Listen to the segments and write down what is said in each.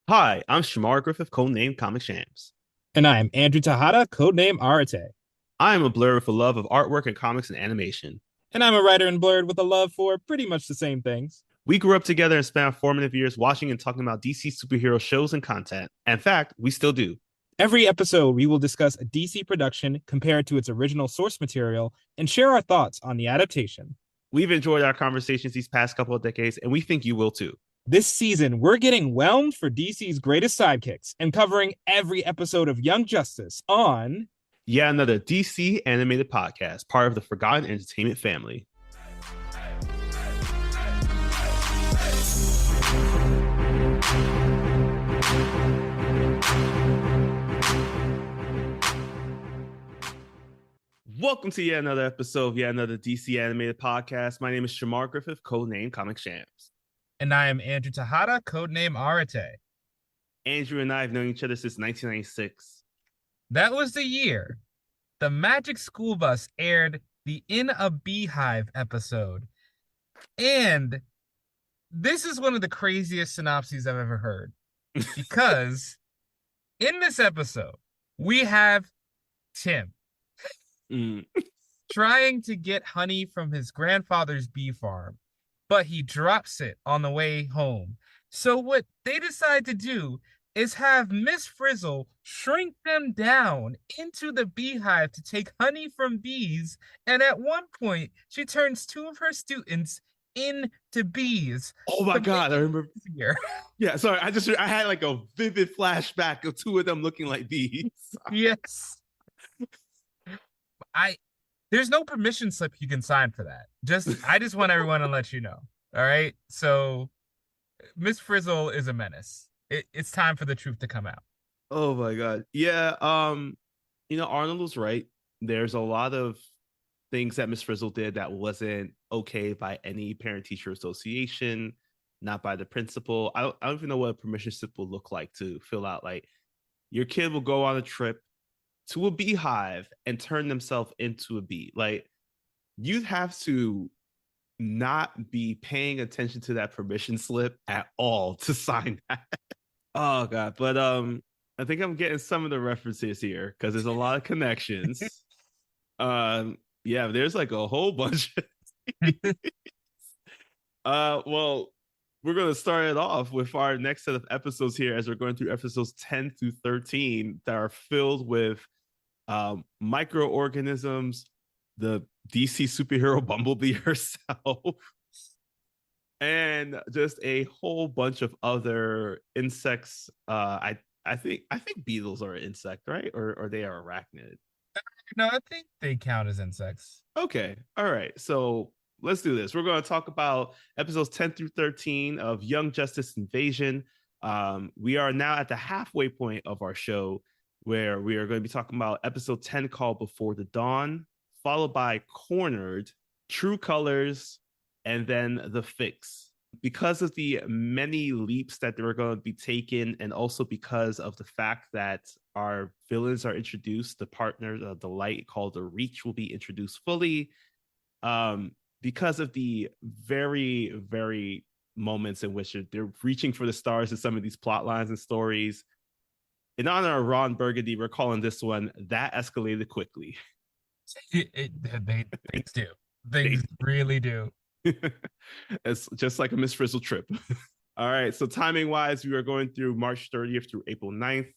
Hi, I'm Shamar Griffith, codenamed Comic Shams. And I'm Andrew Tahada, codename Arate. I am a blur with a love of artwork and comics and animation. And I'm a writer in Blurred with a love for pretty much the same things. We grew up together and spent our formative years watching and talking about DC superhero shows and content. In fact, we still do. Every episode, we will discuss a DC production compared to its original source material and share our thoughts on the adaptation. We've enjoyed our conversations these past couple of decades, and we think you will too. This season, we're getting whelmed for DC's greatest sidekicks and covering every episode of Young Justice on Yet another DC animated podcast, part of the Forgotten Entertainment family. Welcome to yet another episode of yet another DC animated podcast. My name is Shamar Griffith, codenamed Comic Shams. And I am Andrew Tahada, codename Arate. Andrew and I have known each other since 1996. That was the year the Magic School Bus aired the In a Beehive episode. And this is one of the craziest synopses I've ever heard. Because in this episode, we have Tim trying to get honey from his grandfather's bee farm, but he drops it on the way home. So what they decide to do is have Miss Frizzle shrink them down into the beehive to take honey from bees. And at one point, she turns two of her students into bees. Oh my God, I remember. Here. Yeah, sorry. I had like a vivid flashback of two of them looking like bees. Yes. There's no permission slip you can sign for that. I just want everyone to let you know. All right. So Miss Frizzle is a menace. It's time for the truth to come out. Oh my God. Yeah. Arnold was right. There's a lot of things that Miss Frizzle did that wasn't okay by any parent teacher association, not by the principal. I don't even know what a permission slip will look like to fill out. Like, your kid will go on a trip to a beehive and turn themselves into a bee. Like, you'd have to not be paying attention to that permission slip at all to sign that. Oh God. But I think I'm getting some of the references here because there's a lot of connections. Yeah, there's like a whole bunch. Well, we're going to start it off with our next set of episodes here as we're going through episodes 10 through 13 that are filled with microorganisms, the DC superhero Bumblebee herself, and just a whole bunch of other insects. I think beetles are an insect, right? Or they are arachnid. No, I think they count as insects. Okay. All right. So let's do this. We're going to talk about episodes 10 through 13 of Young Justice Invasion. We are now at the halfway point of our show where we are going to be talking about episode 10 called Before the Dawn, followed by Cornered, True Colors, and then The Fix. Because of the many leaps that they're going to be taken, and also because of the fact that our villains are introduced, the partners of the light called the Reach will be introduced fully. Because of the very, very moments in which they're reaching for the stars in some of these plot lines and stories, in honor of Ron Burgundy, we're calling this one That Escalated Quickly. They do. They really do. It's just like a Miss Frizzle trip. All right. So timing wise, we are going through March 30th through April 9th.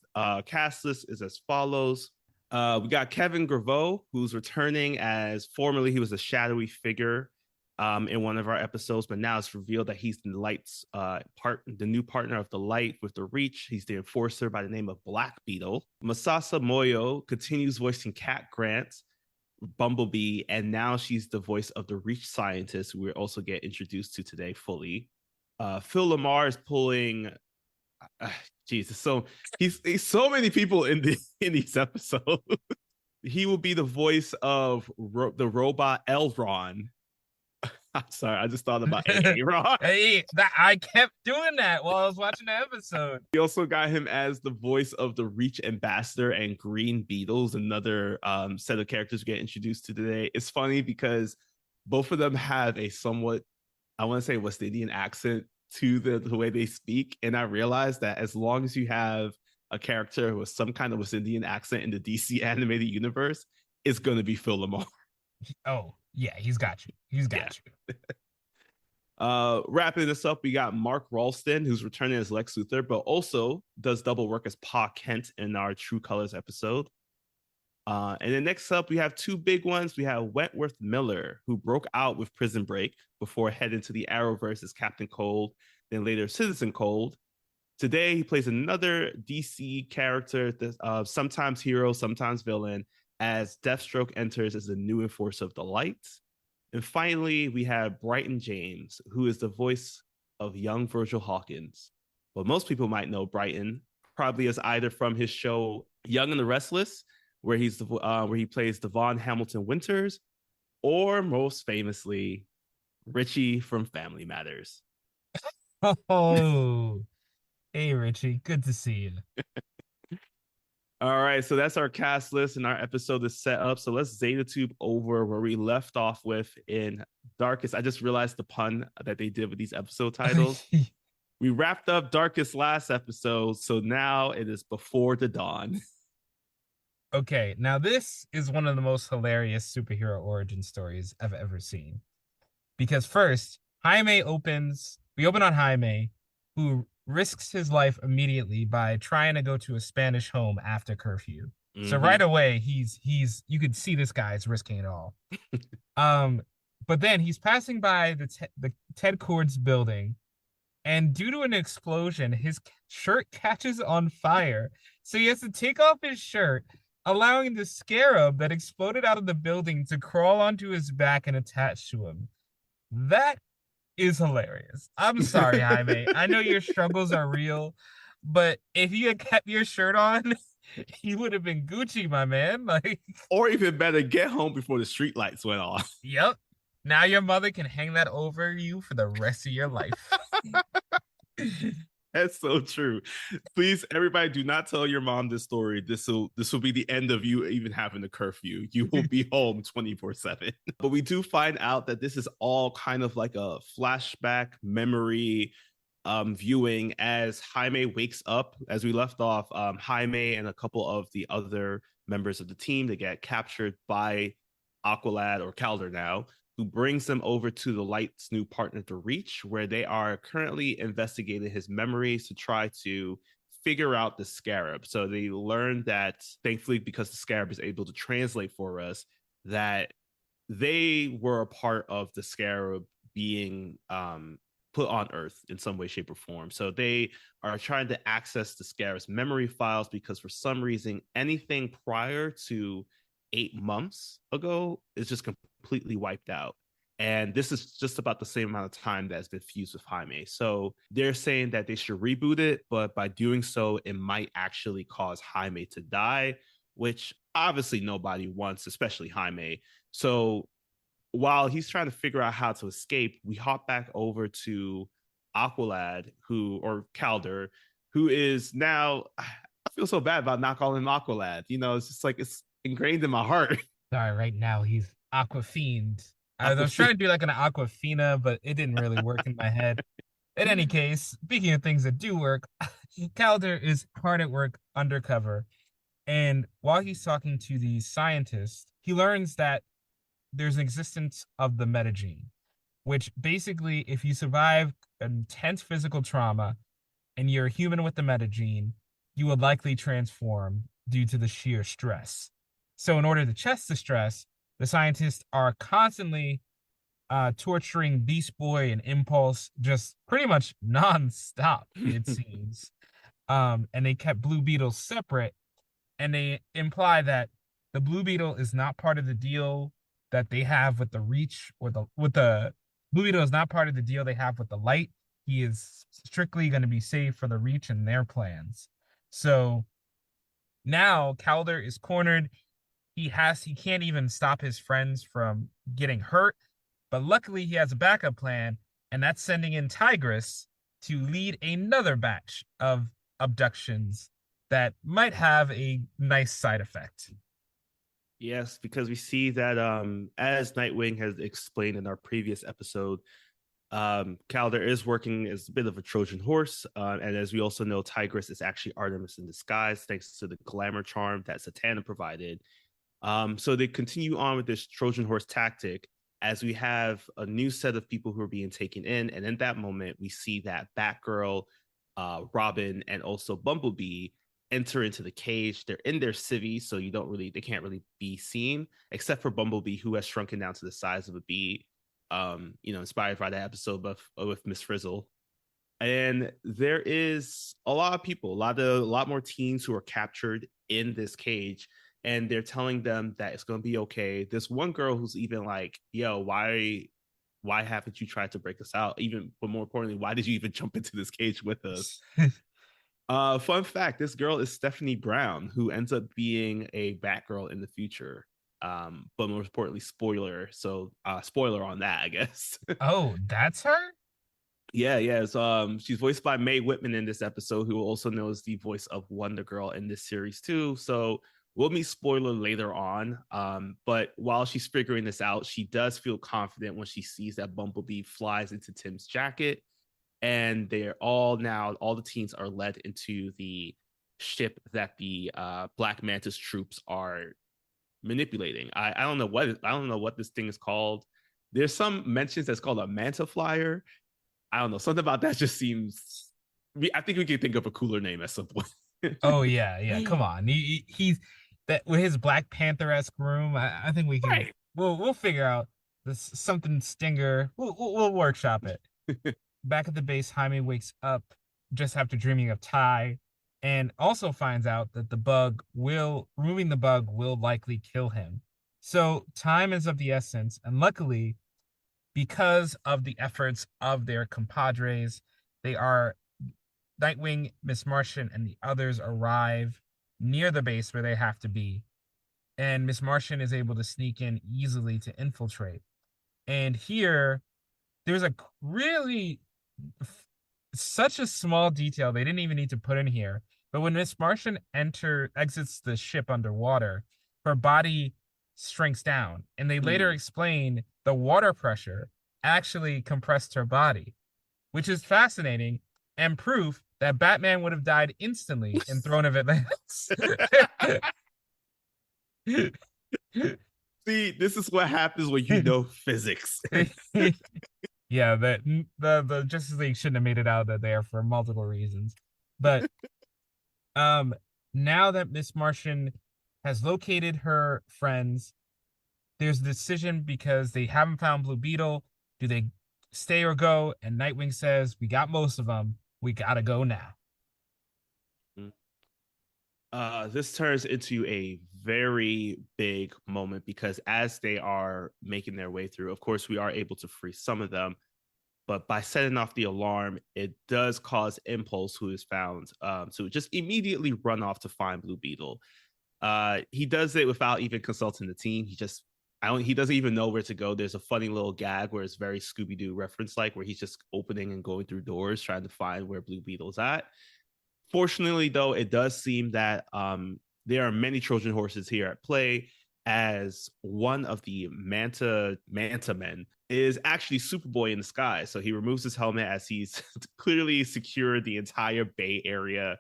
Cast list is as follows. We got Kevin Graveau, who's returning as formerly he was a shadowy figure in one of our episodes, but now it's revealed that he's the Light's the new partner of the Light with the Reach. He's the enforcer by the name of Black Beetle. Masasa Moyo continues voicing Cat Grant, Bumblebee, and now she's the voice of the Reach scientist, who we also get introduced to today fully. Phil Lamar is pulling. Jesus, so he's so many people in these episodes. He will be the voice of the robot Elron. I'm sorry, I just thought about Aaron. Hey, I kept doing that while I was watching the episode. We also got him as the voice of the Reach Ambassador and Green Beetles, another set of characters we get introduced to today. It's funny because both of them have a somewhat, I want to say, West Indian accent. to the way they speak. And I realized that as long as you have a character with some kind of West Indian accent in the DC animated universe, it's going to be Phil Lamar. Oh, yeah, he's got you. He's Yeah. got you. Wrapping this up, we got Mark Ralston, who's returning as Lex Luthor, but also does double work as Pa Kent in our True Colors episode. And then next up, we have two big ones. We have Wentworth Miller, who broke out with Prison Break before heading to the Arrowverse as Captain Cold, then later Citizen Cold. Today, he plays another DC character, sometimes hero, sometimes villain, as Deathstroke enters as the new enforcer of the light. And finally, we have Brighton James, who is the voice of young Virgil Hawkins. Well, most people might know Brighton probably as either from his show Young and the Restless, where he plays Devon Hamilton Winters, or most famously Richie from Family Matters. Oh, hey Richie, good to see you. All right, so that's our cast list, and our episode is set up. So let's Zeta Tube over where we left off with in Darkest. I just realized the pun that they did with these episode titles. We wrapped up Darkest last episode, so now it is Before the Dawn. Okay, now this is one of the most hilarious superhero origin stories I've ever seen. Because first, we open on Jaime, who risks his life immediately by trying to go to a Spanish home after curfew. So right away, he's you could see this guy's risking it all. But then he's passing by the Ted Kord's building, and due to an explosion, his shirt catches on fire. So he has to take off his shirt, allowing the scarab that exploded out of the building to crawl onto his back and attach to him. That is hilarious. I'm sorry, Jaime. I know your struggles are real, but if you had kept your shirt on, you would have been Gucci, my man. Like, or even better, get home before the streetlights went off. Yep. Now your mother can hang that over you for the rest of your life. That's so true. Please, everybody, do not tell your mom this story. This will be the end of you even having a curfew. You will be home 24/7. But we do find out that this is all kind of like a flashback memory viewing as Jaime wakes up. As we left off, Jaime and a couple of the other members of the team, they get captured by Aqualad or Calder now, who brings them over to the Light's new partner, the Reach, where they are currently investigating his memories to try to figure out the Scarab. So they learned that, thankfully, because the Scarab is able to translate for us, that they were a part of the Scarab being put on Earth in some way, shape, or form. So they are trying to access the Scarab's memory files because for some reason, anything prior to 8 months ago is just completely wiped out. And this is just about the same amount of time that has been fused with Jaime. So they're saying that they should reboot it, but by doing so, it might actually cause Jaime to die, which obviously nobody wants, especially Jaime. So while he's trying to figure out how to escape, we hop back over to Aqualad, or Calder, who is now, I feel so bad about not calling him Aqualad. You know, it's just like, it's ingrained in my heart. Sorry, right now he's Aquafiend. I was trying to do like an Aquafina, but it didn't really work in my head. In any case, speaking of things that do work, Calder is hard at work undercover. And while he's talking to the scientist, he learns that there's an existence of the metagene, which basically, if you survive intense physical trauma and you're a human with the metagene, you would likely transform due to the sheer stress. So in order to test the stress, the scientists are constantly torturing Beast Boy and Impulse just pretty much nonstop, it seems. And they kept Blue Beetle separate, and they imply that the Blue Beetle is not part of the deal that they have with the Reach, or with the Blue Beetle is not part of the deal they have with the Light. He is strictly going to be saved for the Reach and their plans. So now Calder is cornered. He can't even stop his friends from getting hurt, but luckily he has a backup plan, and that's sending in Tigress to lead another batch of abductions that might have a nice side effect. Yes, because we see that as Nightwing has explained in our previous episode, Calder is working as a bit of a Trojan horse, and as we also know, Tigress is actually Artemis in disguise, thanks to the glamour charm that Satana provided. So they continue on with this Trojan horse tactic as we have a new set of people who are being taken in, and in that moment, we see that Batgirl, Robin, and also Bumblebee enter into the cage. They're in their civvies, so they can't really be seen, except for Bumblebee, who has shrunken down to the size of a bee. Inspired by that episode with Miss Frizzle. And there is a lot of people, a lot more teens who are captured in this cage, and they're telling them that it's going to be okay. There's one girl who's even like, "Yo, why haven't you tried to break us out? Even, but more importantly, why did you even jump into this cage with us?" Fun fact: this girl is Stephanie Brown, who ends up being a Batgirl in the future. But more importantly, spoiler. So, spoiler on that, I guess. Oh, that's her? Yeah, yeah. So, she's voiced by Mae Whitman in this episode, who also knows the voice of Wonder Girl in this series too. So we'll meet spoiler later on. But while she's figuring this out, she does feel confident when she sees that Bumblebee flies into Tim's jacket, and all the teens are led into the ship that the Black Mantis troops are manipulating. I don't know what this thing is called. There's some mentions that's called a manta flyer. I don't know. Something about that just seems. I think we can think of a cooler name at some point. Oh yeah, yeah. Come on. He's that with his Black Panther-esque room. I think we can Right. we'll figure out this something stinger. We'll workshop it. Back at the base, Jaime wakes up just after dreaming of Ty, and also finds out that removing the bug will likely kill him. So time is of the essence, and luckily, because of the efforts of their compadres, they are Nightwing, Miss Martian, and the others arrive near the base where they have to be. And Miss Martian is able to sneak in easily to infiltrate. And here, there's a really such a small detail they didn't even need to put in here. But when Miss Martian exits the ship underwater, her body shrinks down, and they later explain the water pressure actually compressed her body, which is fascinating and proof that Batman would have died instantly in Throne of Atlantis. See, this is what happens when you know physics. Yeah, the Justice League shouldn't have made it out of there for multiple reasons. But um now that Miss Martian has located her friends, there's a decision because they haven't found Blue Beetle. Do they stay or go? And Nightwing says, "We got most of them. We gotta go now." This turns into a very big moment because as they are making their way through, of course, we are able to free some of them. But by setting off the alarm, it does cause Impulse, who is found, to just immediately run off to find Blue Beetle. He does it without even consulting the team. He doesn't even know where to go. There's a funny little gag where it's very Scooby Doo reference like, where he's just opening and going through doors trying to find where Blue Beetle's at. Fortunately, though, it does seem that there are many Trojan horses here at play, as one of the Manta men is actually Superboy in the sky. So he removes his helmet as he's clearly secured the entire Bay Area,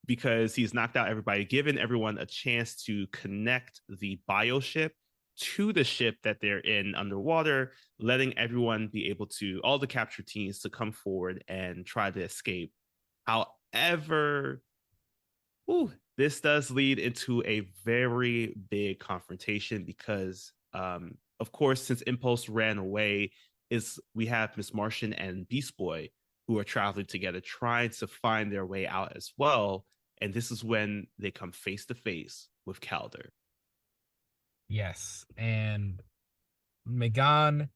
because he's knocked out everybody, given everyone a chance to connect the bioship to the ship that they're in underwater, letting everyone be able to, all the captured teams, to come forward and try to escape. However, this does lead into a very big confrontation because, of course, since Impulse ran away, we have Miss Martian and Beast Boy who are traveling together, trying to find their way out as well. And this is when they come face to face with Calder. Yes, and Megan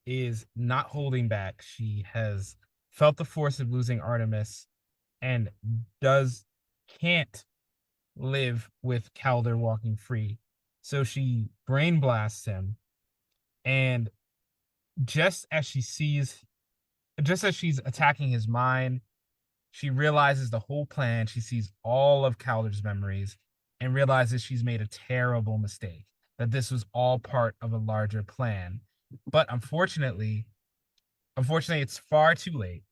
is not holding back. She has felt the force of losing Artemis and can't live with Calder walking free. So she brain blasts him, and just as she's attacking his mind, she realizes the whole plan. She sees all of Calder's memories and realizes she's made a terrible mistake, that this was all part of a larger plan. But unfortunately, Unfortunately, it's far too late.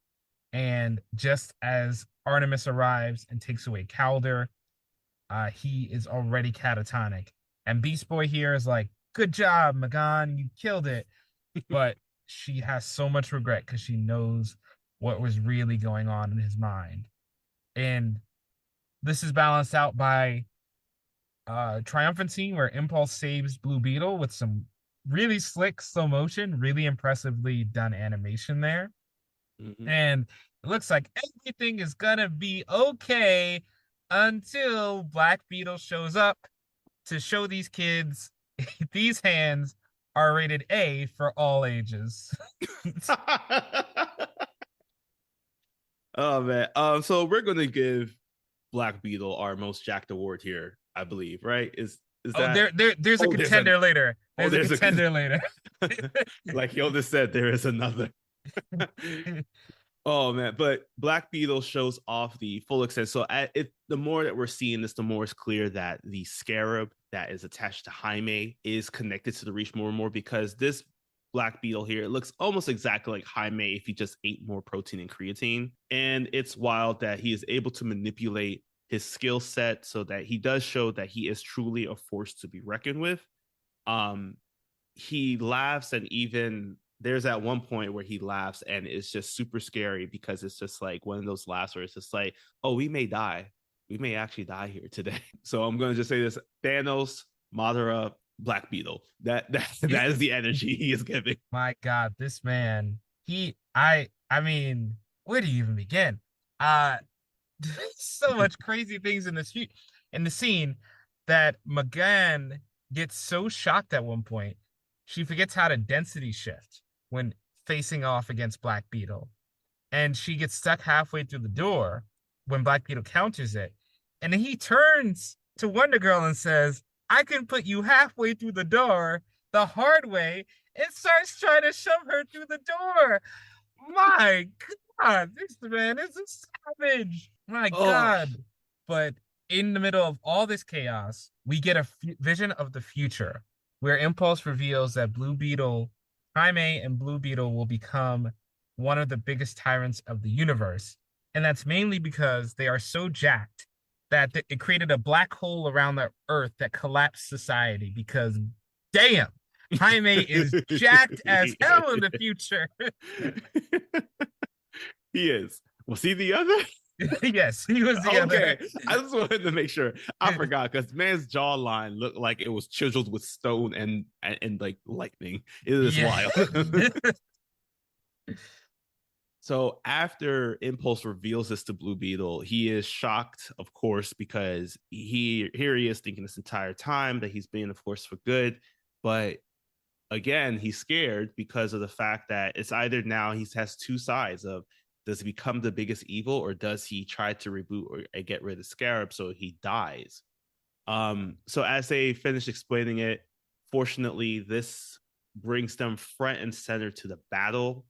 And just as Artemis arrives and takes away Calder, he is already catatonic. And Beast Boy here is like, "Good job, Magan, you killed it." But she has so much regret because she knows what was really going on in his mind. And this is balanced out by triumphant scene where Impulse saves Blue Beetle with some really slick slow motion, really impressively done animation there. Mhm. And it looks like everything is gonna be okay until Black Beetle shows up to show these kids these hands are rated A for all ages. Oh man. So we're gonna give Black Beetle our most jacked award here, I believe, right? Is Oh, that there's a oh there's a contender later. oh There's a there's a contender later. like Yoda said, there is another. Oh man, but Black Beetle shows off the full extent. So the more that we're seeing this, the more it's clear that the scarab that is attached to Jaime is connected to the Reach more and more, because this Black Beetle here, it looks almost exactly like Jaime if he just ate more protein and creatine. And it's wild that he is able to manipulate his skill set so that he does show that he is truly a force to be reckoned with. Um, he laughs, and even there's at one point where he laughs and it's just super scary because it's just like one of those laughs where it's just like, oh, we may die. We may actually die here today. So I'm gonna just say this: Thanos, Madara, Black Beetle. That is the energy he is giving. My God, this man, I mean, where do you even begin? Uh, so much crazy things in in the scene that Magan gets so shocked at one point, she forgets how to density shift when facing off against Black Beetle. And she gets stuck halfway through the door when Black Beetle counters it. And then he turns to Wonder Girl and says, "I can put you halfway through the door the hard way," and starts trying to shove her through the door. My God, this man is a savage. My Oh, God. But in the middle of all this chaos, we get a vision of the future where Impulse reveals that Blue Beetle, Jaime and Blue Beetle will become one of the biggest tyrants of the universe. And that's mainly because they are so jacked that it created a black hole around the earth that collapsed society because damn, Jaime is jacked as hell in the future. he is. Was he the other? Yes, he was the other. Okay, I just wanted to make sure. I forgot because man's jawline looked like it was chiseled with stone and like lightning. It is Yeah. wild. So after Impulse reveals this to Blue Beetle, he is shocked, of course, because he is thinking this entire time that he's being a force for good, but again, he's scared because of the fact that it's either now he has two sides of, does he become the biggest evil, or does he try to reboot or get rid of Scarab so he dies? So as they finish explaining it, fortunately, this brings them front and center to the battle,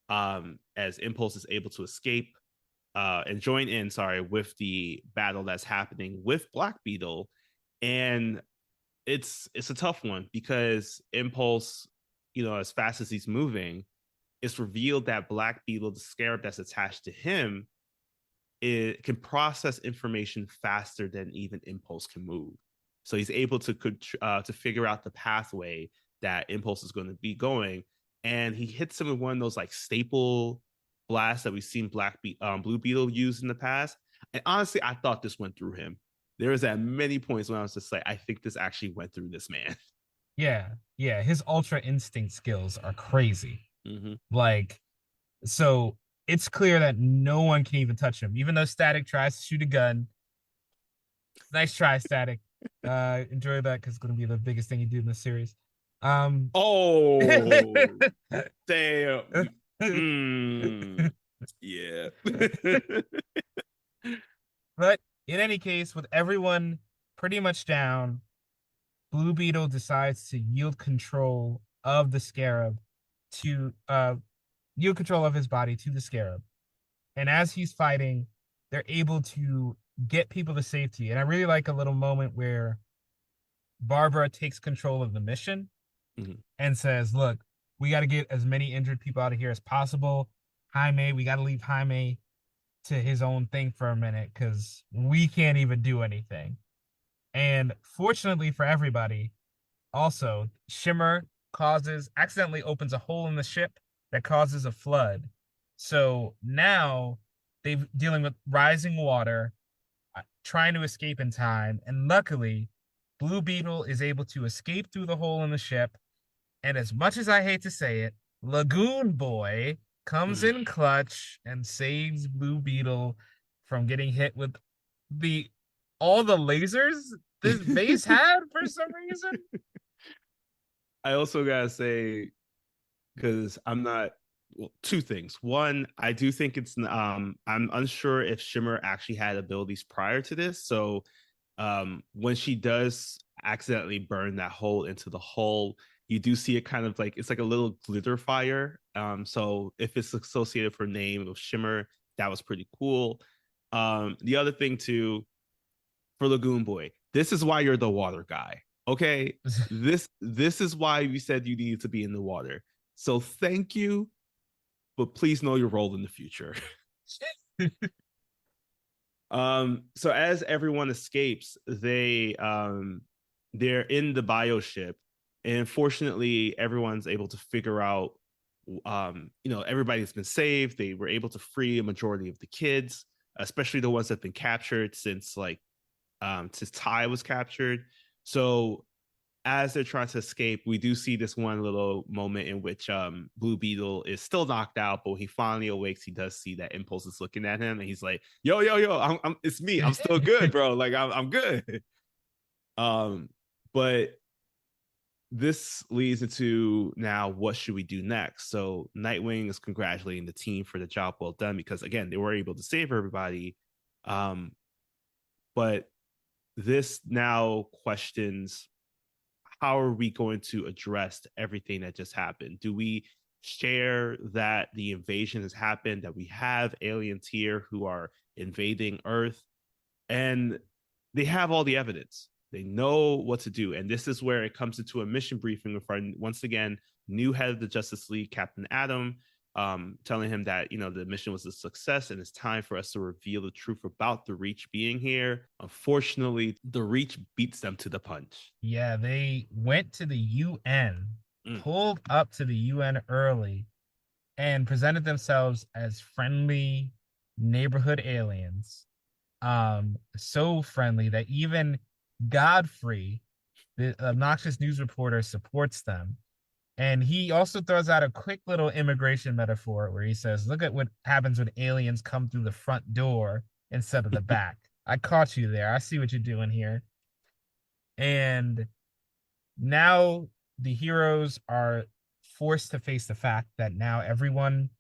as Impulse is able to escape and join in, with the battle that's happening with Black Beetle. And it's a tough one because Impulse, as fast as he's moving, it's revealed that Black Beetle, the scarab that's attached to him, it can process information faster than even Impulse can move. So he's able to figure out the pathway that Impulse is going to be going, and he hits him with one of those like staple blasts that we've seen Blue Beetle use in the past. And honestly, I thought this went through him. There was at many points when I was just like, I think this actually went through this man. Yeah, yeah. His Ultra Instinct skills are crazy. Mm-hmm. Like, so it's clear that no one can even touch him, even though Static tries to shoot a gun. Nice try, Static. Enjoy that because it's gonna be the biggest thing you do in this series. Oh, damn. Yeah. But in any case, with everyone pretty much down, Blue Beetle decides to yield control of the Scarab to yield control of his body to the Scarab. And as he's fighting, they're able to get people to safety. And I really like a little moment where Barbara takes control of the mission Mhm. and says, "Look, we got to get as many injured people out of here as possible. Jaime, we got to leave Jaime to his own thing for a minute because we can't even do anything. And fortunately for everybody, also, Shimmer accidentally opens a hole in the ship that causes a flood. So now they're dealing with rising water, trying to escape in time. And luckily, Blue Beetle is able to escape through the hole in the ship. And as much as I hate to say it, Lagoon Boy comes in clutch and saves Blue Beetle from getting hit with the all the lasers this base had for some reason. I also gotta say, because I'm not, well, two things. One, I do think I'm unsure if Shimmer actually had abilities prior to this. So when she does accidentally burn that hole into the hull, you do see it kind of like it's like a little glitter fire. So if it's associated for name of Shimmer, that was pretty cool. The other thing too, for Lagoon Boy, this is why you're the water guy. Okay. This is why you said you needed to be in the water. So thank you, but please know your role in the future. So as everyone escapes, they're in the bioship, and fortunately everyone's able to figure out, everybody's been saved. They were able to free a majority of the kids, especially the ones that have been captured since Ty was captured. So as they're trying to escape, we do see this one little moment in which Blue Beetle is still knocked out, but when he finally awakes, he does see that Impulse is looking at him, and he's like, "Yo, yo, yo, it's me. I'm still good, bro. Like I'm good." But this leads into now what should we do next? So Nightwing is congratulating the team for the job well done because again they were able to save everybody, but this now questions how are we going to address everything that just happened? Do we share that the invasion has happened, that we have aliens here who are invading Earth, and they have all the evidence? They know what to do. And this is where it comes into a mission briefing with our, once again, new head of the Justice League, Captain Adam, telling him that, the mission was a success and it's time for us to reveal the truth about the Reach being here. Unfortunately, the Reach beats them to the punch. Yeah, they went to the UN, pulled up to the UN early, and presented themselves as friendly neighborhood aliens. So friendly that even Godfrey, the obnoxious news reporter, supports them. And he also throws out a quick little immigration metaphor where he says, "Look at what happens when aliens come through the front door instead of the back." I caught you there. I see what you're doing here. And now the heroes are forced to face the fact that now everyone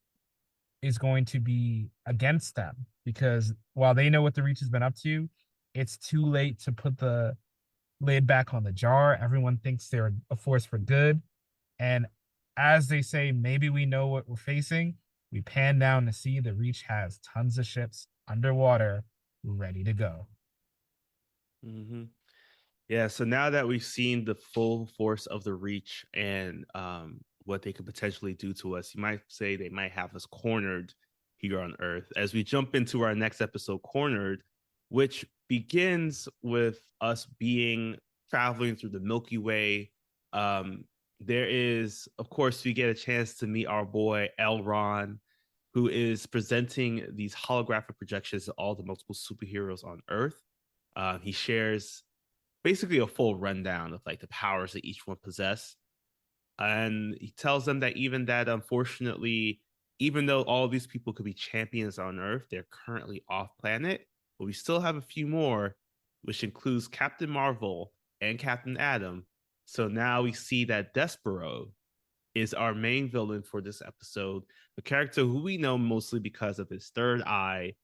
is going to be against them because while they know what the Reach has been up to, it's too late to put the lid back on the jar. Everyone thinks they're a force for good. And as they say, maybe we know what we're facing. We pan down to see the Reach has tons of ships underwater ready to go. Mm-hmm. Yeah, so now that we've seen the full force of the Reach and what they could potentially do to us, you might say they might have us cornered here on Earth. As we jump into our next episode, Cornered, which begins with us being traveling through the Milky Way. There is, of course, we get a chance to meet our boy Elron, who is presenting these holographic projections to all the multiple superheroes on Earth. He shares basically a full rundown of like the powers that each one possess. And he tells them that unfortunately, even though all these people could be champions on Earth, they're currently off planet, but we still have a few more, which includes Captain Marvel and Captain Atom. So now we see that Despero is our main villain for this episode, a character who we know mostly because of his third eye.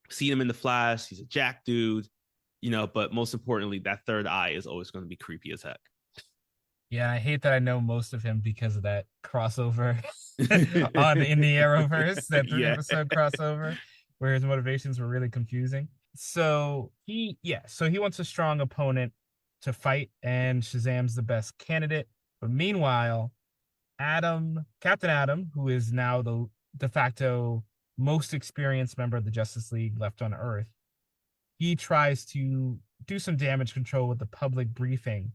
Seen him in the Flash, he's a jack dude, but most importantly, that third eye is always going to be creepy as heck. Yeah, I hate that I know most of him because of that crossover in the Arrowverse, that three-episode crossover, where his motivations were really confusing. So he wants a strong opponent to fight, and Shazam's the best candidate. But meanwhile, Captain Adam, who is now the de facto most experienced member of the Justice League left on Earth, he tries to do some damage control with the public briefing.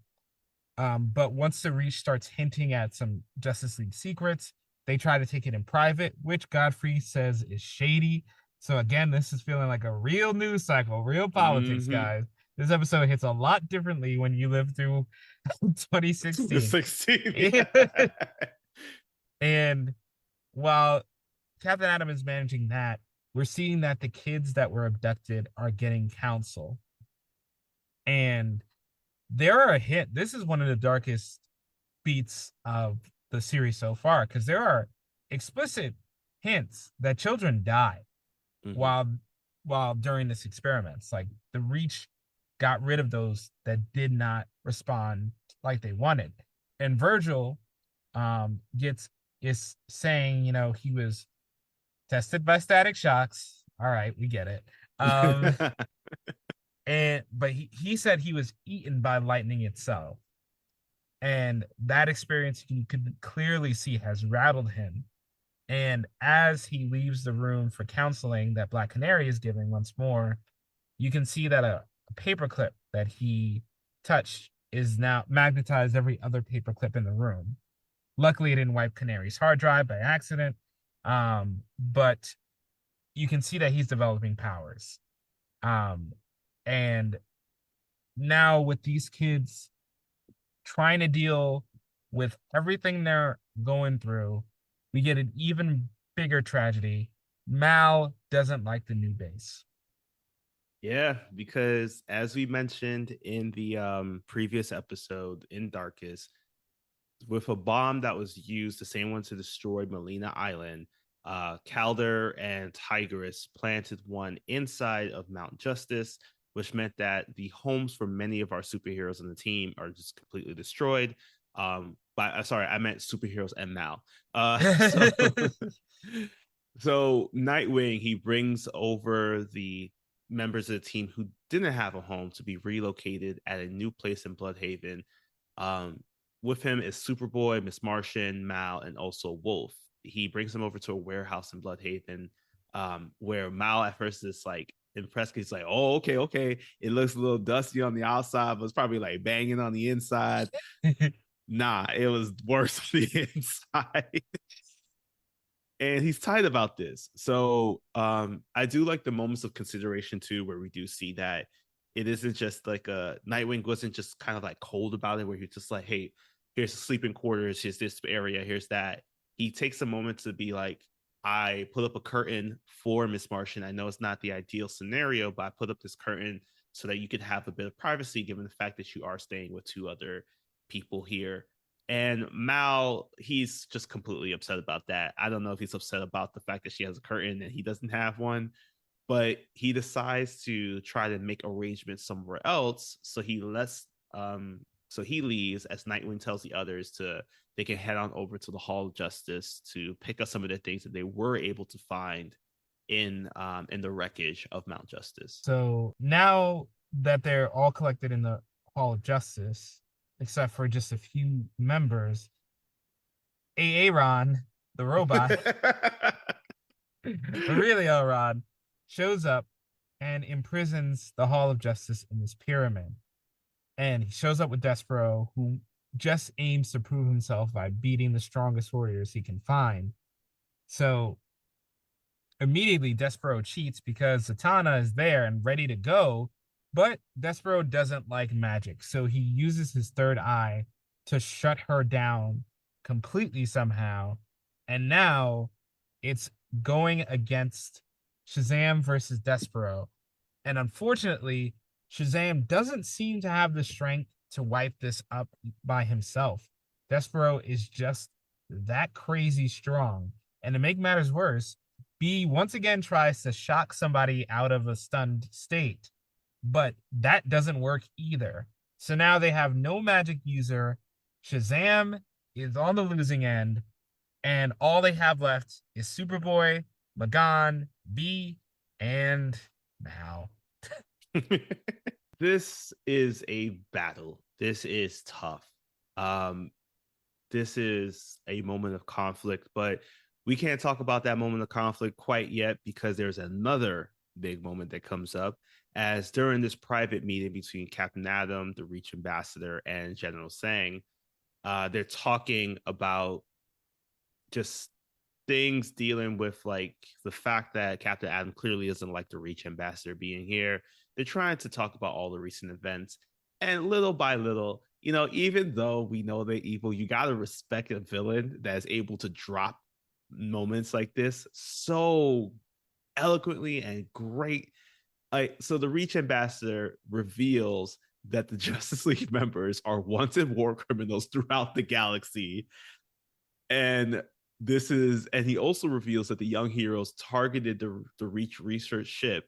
But once the Reach starts hinting at some Justice League secrets, they try to take it in private, which Godfrey says is shady. So again, this is feeling like a real news cycle, real politics, Mm-hmm. guys. This episode hits a lot differently when you live through 2016. 16. Yeah. And while Captain Adam is managing that, we're seeing that the kids that were abducted are getting counsel. And there are a hint. This is one of the darkest beats of the series so far because there are explicit hints that children die Mm-hmm. while during this experiments. Like the Reach got rid of those that did not respond like they wanted. And Virgil gets is saying, he was tested by static shocks. All right, we get it. But he said he was eaten by lightning itself. And that experience you could clearly see has rattled him. And as he leaves the room for counseling that Black Canary is giving once more, you can see that a paperclip that he touched is now magnetized every other paperclip in the room. Luckily, it didn't wipe Canary's hard drive by accident. But you can see that he's developing powers. And now with these kids trying to deal with everything they're going through, we get an even bigger tragedy. Mal doesn't like the new base. Yeah, because as we mentioned in the previous episode in Darkest, with a bomb that was used, the same one to destroy Melina Island, Calder and Tigress planted one inside of Mount Justice, which meant that the homes for many of our superheroes on the team are just completely destroyed. But sorry, I meant superheroes and Mal. So so Nightwing, he brings over the members of the team who didn't have a home to be relocated at a new place in Bloodhaven. Um, with him is Superboy, Miss Martian, Mal, and also Wolf. He brings them over to a warehouse in Bloodhaven, where Mal at first is like impressed. He's like, "Oh, okay, okay. It looks a little dusty on the outside, but it's probably like banging on the inside." Nah, it was worse on the inside. And he's tight about this. So I do like the moments of consideration too, where we do see that it isn't just like a Nightwing wasn't just kind of like cold about it, where he's just like, hey, here's the sleeping quarters, here's this area, here's that. He takes a moment to be like, I put up a curtain for Miss Martian. I know it's not the ideal scenario, but I put up this curtain so that you could have a bit of privacy, given the fact that you are staying with two other people here. And Mal, he's just completely upset about that. I don't know if he's upset about the fact that she has a curtain and he doesn't have one, but he decides to try to make arrangements somewhere else. So he leaves as Nightwing tells the others to they can head on over to the Hall of Justice to pick up some of the things that they were able to find in the wreckage of Mount Justice. So now that they're all collected in the Hall of Justice, except for just a few members, Aaron, the robot, really Aaron, shows up and imprisons the Hall of Justice in this pyramid. And he shows up with Despero, who just aims to prove himself by beating the strongest warriors he can find. So immediately, Despero cheats because Zatanna is there and ready to go, but Despero doesn't like magic. So he uses his third eye to shut her down completely somehow. And now it's going against Shazam versus Despero. And unfortunately, Shazam doesn't seem to have the strength to wipe this up by himself. Despero is just that crazy strong. And to make matters worse, B once again tries to shock somebody out of a stunned state, but that doesn't work either. So now they have no magic user. Shazam is on the losing end, and all they have left is Superboy, Magan, B, and Mal. This is a battle. This is tough. this is a moment of conflict, but we can't talk about that moment of conflict quite yet because there's another big moment that comes up as during this private meeting between Captain Adam, the Reach Ambassador, and General Sang, they're talking about just things dealing with like the fact that Captain Adam clearly isn't like the Reach Ambassador being here. They're trying to talk about all the recent events. And little by little, even though we know they're evil, you got to respect a villain that is able to drop moments like this so eloquently and great. So the Reach Ambassador reveals that the Justice League members are wanted war criminals throughout the galaxy. And and he also reveals that the young heroes targeted the Reach research ship,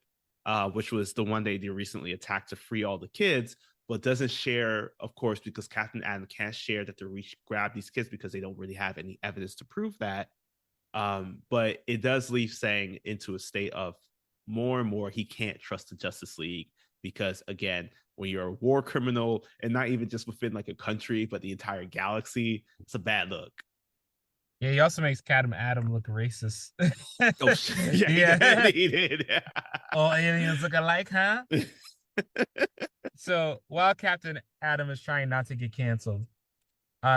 which was the one they recently attacked to free all the kids, but doesn't share, of course, because Captain Adam can't share that the Reach grabbed these kids because they don't really have any evidence to prove that. But it does leave Sang into a state of more and more he can't trust the Justice League because, again, when you're a war criminal and not even just within like a country, but the entire galaxy, it's a bad look. Yeah, he also makes Captain Adam look racist. Oh, yeah, Yeah. he did. All aliens look alike, huh? So while Captain Adam is trying not to get canceled,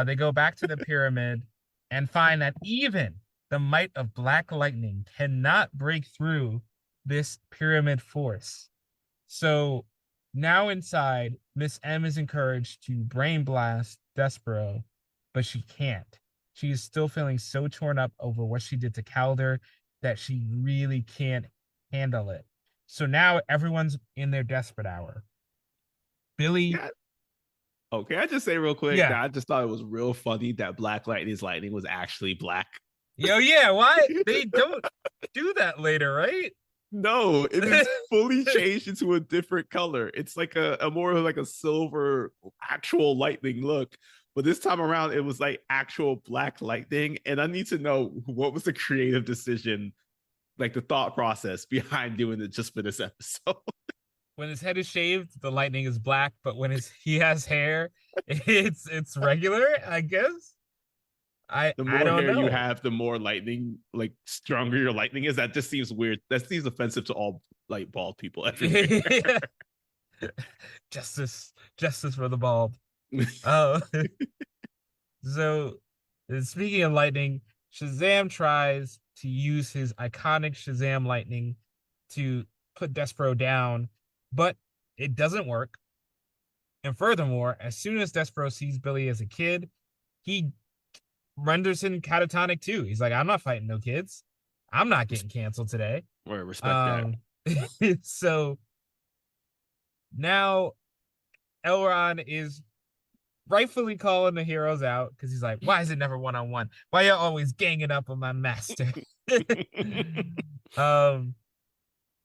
they go back to the pyramid and find that even the might of Black Lightning cannot break through this pyramid force. So now inside, Miss M is encouraged to brain blast Despero, but she can't. She is still feeling so torn up over what she did to Calder that she really can't handle it. So now everyone's in their desperate hour. Billy. Yeah. Oh, can I just say real quick Yeah. that I just thought it was real funny that Black Lightning's lightning was actually black. Yo, yeah, why? They don't do that later, right? No, it is fully changed into a different color. It's like a more like a silver actual lightning look. But this time around, it was like actual black lightning. And I need to know what was the creative decision, like the thought process behind doing it just for this episode. When his head is shaved, the lightning is black, but when he has hair, it's regular, I guess. The I more don't hair you know. have, the more lightning, like stronger your lightning is. That just seems weird. That seems offensive to all like bald people everywhere. Justice for the bald. Oh, so speaking of lightning, Shazam tries to use his iconic Shazam lightning to put Despero down, but it doesn't work. And furthermore, as soon as Despero sees Billy as a kid, he renders him catatonic too. He's like, I'm not fighting no kids. I'm not getting canceled today. Or respect that. So now Elron is rightfully calling the heroes out because he's like, why is it never one-on-one? Why y'all always ganging up on my master?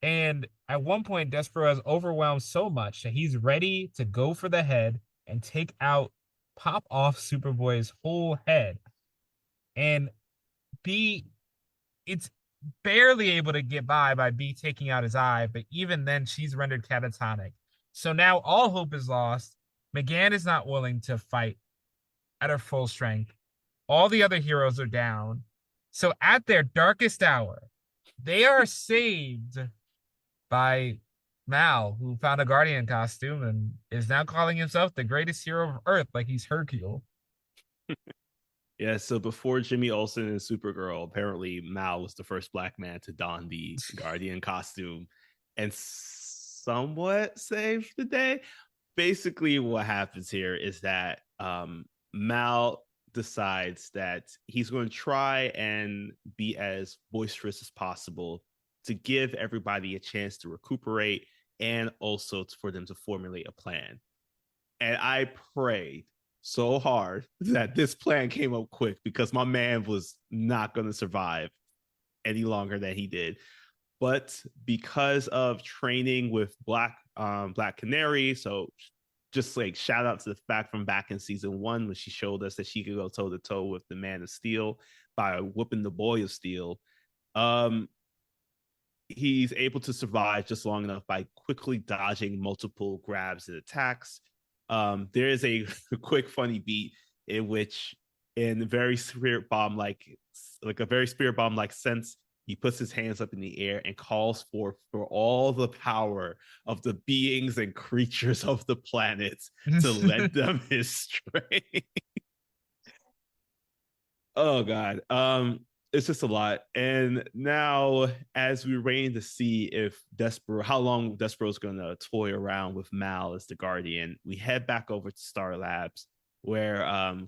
And at one point, Despero is overwhelmed so much that he's ready to go for the head and pop off Superboy's whole head. And B, it's barely able to get by B taking out his eye, but even then, she's rendered catatonic. So now all hope is lost. McGann is not willing to fight at her full strength. All the other heroes are down. So at their darkest hour, they are saved by Mal, who found a Guardian costume and is now calling himself the greatest hero of Earth, like he's Hercule. Yeah, so before Jimmy Olsen and Supergirl, apparently Mal was the first black man to don the Guardian costume and somewhat saved the day. Basically, what happens here is that Mal decides that he's going to try and be as boisterous as possible to give everybody a chance to recuperate and also for them to formulate a plan. And I prayed so hard that this plan came up quick because my man was not going to survive any longer than he did. But because of training with Black Canary, so just like shout out to the fact from back in season 1 when she showed us that she could go toe to toe with the Man of Steel by whooping the Boy of Steel. He's able to survive just long enough by quickly dodging multiple grabs and attacks. There is a quick funny beat in which in very spirit bomb like a very spirit bomb like sense. He puts his hands up in the air and calls for all the power of the beings and creatures of the planets to lend them his strength. Oh God. It's just a lot. And now as we're waiting to see if Despero how long Despero's gonna toy around with Mal as the Guardian, we head back over to Star Labs where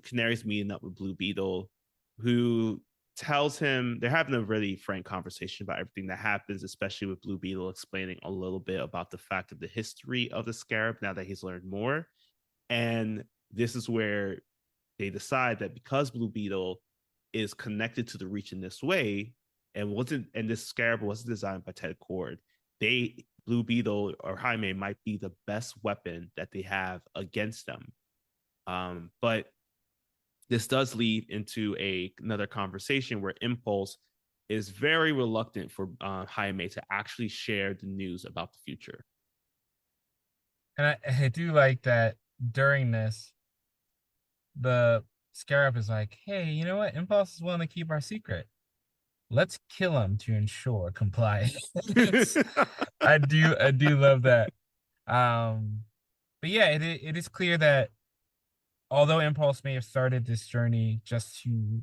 Canary's meeting up with Blue Beetle, who tells him they're having a really frank conversation about everything that happens, especially with Blue Beetle explaining a little bit about the fact of the history of the Scarab now that he's learned more. And this is where they decide that because Blue Beetle is connected to the Reach in this way, and this Scarab wasn't designed by Ted Cord, they Blue Beetle or Jaime might be the best weapon that they have against them. But this does lead into another conversation where Impulse is very reluctant for Jaime to actually share the news about the future. And I do like that during this, the Scarab is like, hey, you know what? Impulse is willing to keep our secret. Let's kill him to ensure compliance. I do love that. Um, but yeah, it is clear that although Impulse may have started this journey just to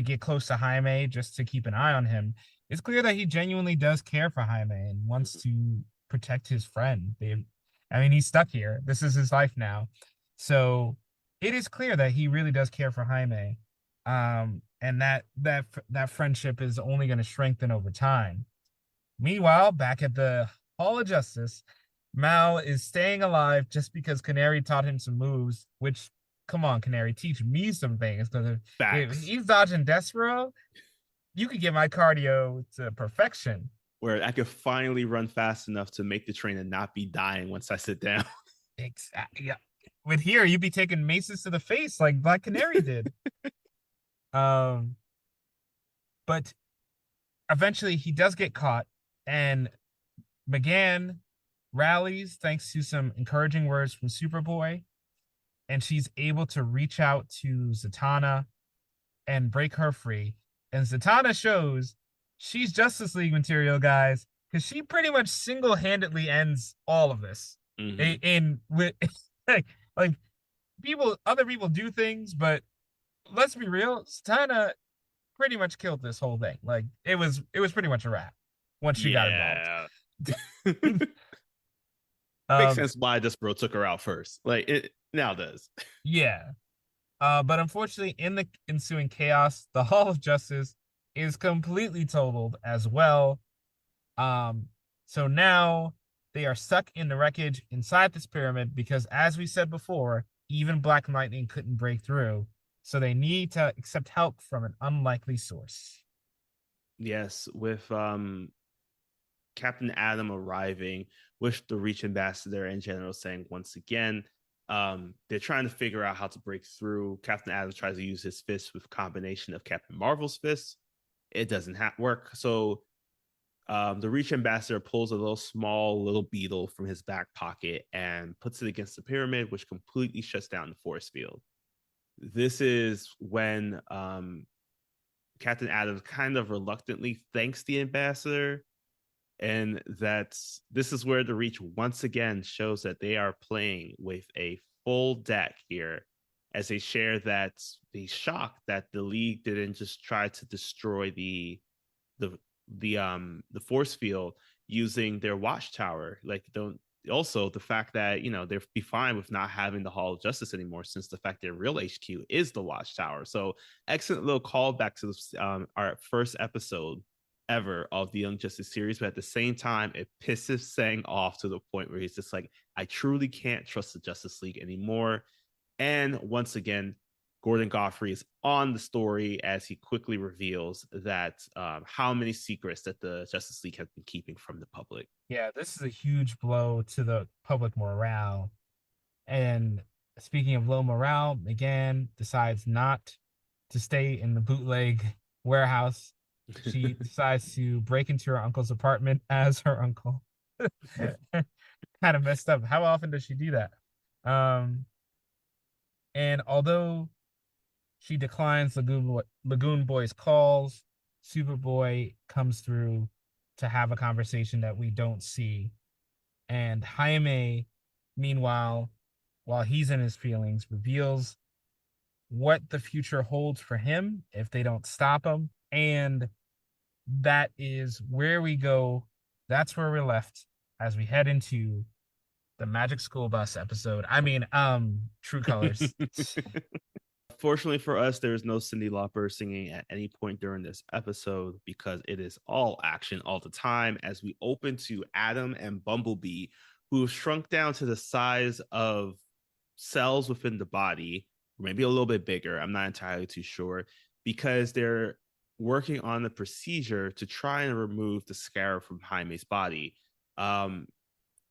get close to Jaime, just to keep an eye on him, it's clear that he genuinely does care for Jaime and wants to protect his friend. I mean, he's stuck here. This is his life now. So it is clear that he really does care for Jaime. And that friendship is only going to strengthen over time. Meanwhile, back at the Hall of Justice, Mal is staying alive just because Canary taught him some moves, which, come on, Canary, teach me some things. Because if he's dodging Despero, you could get my cardio to perfection. Where I could finally run fast enough to make the train and not be dying once I sit down. Exactly. Yeah. With here, you'd be taking maces to the face like Black Canary did. But eventually he does get caught, and McGann rallies thanks to some encouraging words from Superboy, and she's able to reach out to Zatanna and break her free. And Zatanna shows she's Justice League material, guys, because she pretty much single-handedly ends all of this. In with like other people do things, but let's be real, Zatanna pretty much killed this whole thing. Like it was pretty much a wrap once she got involved. Makes sense why Despero took her out first. Like it now does. Yeah. But unfortunately, in the ensuing chaos, the Hall of Justice is completely totaled as well. So now they are stuck in the wreckage inside this pyramid because, as we said before, even Black Lightning couldn't break through. So they need to accept help from an unlikely source. Yes, with Captain Atom arriving, with the Reach Ambassador and General saying once again, they're trying to figure out how to break through. Captain Atom tries to use his fist with combination of Captain Marvel's fists. It doesn't work. So the Reach Ambassador pulls a little beetle from his back pocket and puts it against the pyramid, which completely shuts down the force field. This is when Captain Atom kind of reluctantly thanks the ambassador, and this is where the Reach once again shows that they are playing with a full deck here, as they share that the shock that the League didn't just try to destroy the force field using their watchtower. Like don't also the fact that they'd be fine with not having the Hall of Justice anymore, since the fact their real HQ is the watchtower. So excellent little callback to this, our first episode ever of the Young Justice series, but at the same time it pisses Sang off to the point where he's just like, I truly can't trust the Justice League anymore. And once again, Gordon Godfrey is on the story as he quickly reveals that how many secrets that the Justice League has been keeping from the public. Yeah, this is a huge blow to the public morale. And speaking of low morale, McGann decides not to stay in the bootleg warehouse. She decides to break into her uncle's apartment as her uncle. Kind of messed up. How often does she do that? And although She declines Lagoon Boy's calls. Superboy comes through to have a conversation that we don't see. And Jaime, meanwhile, while he's in his feelings, reveals what the future holds for him if they don't stop him. And that is where we go. That's where we're left as we head into the Magic School Bus episode. I mean, True Colors. Fortunately for us, there is no Cyndi Lauper singing at any point during this episode because it is all action all the time as we open to Adam and Bumblebee, who have shrunk down to the size of cells within the body, maybe a little bit bigger. I'm not entirely too sure, because they're working on the procedure to try and remove the scarab from Jaime's body.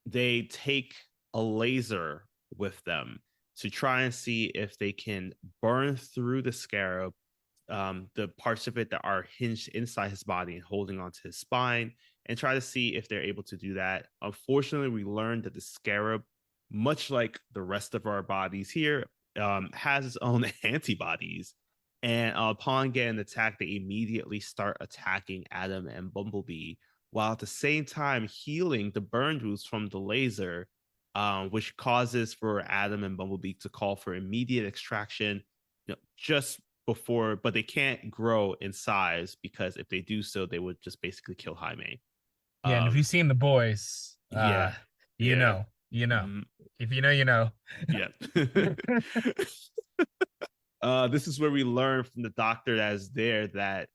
They take a laser with them to try and see if they can burn through the scarab, the parts of it that are hinged inside his body and holding onto his spine, and try to see if they're able to do that. Unfortunately, we learned that the scarab, much like the rest of our bodies here, has its own antibodies. And upon getting attacked, they immediately start attacking Adam and Bumblebee, while at the same time healing the burn wounds from the laser, which causes for Adam and Bumblebee to call for immediate extraction, just before, but they can't grow in size because if they do so, they would just basically kill Jaime. Yeah, and if you've seen The Boys, Yeah, you yeah, know, you know. mm, If you know, you know. yeah. This is where we learn from the doctor that is there that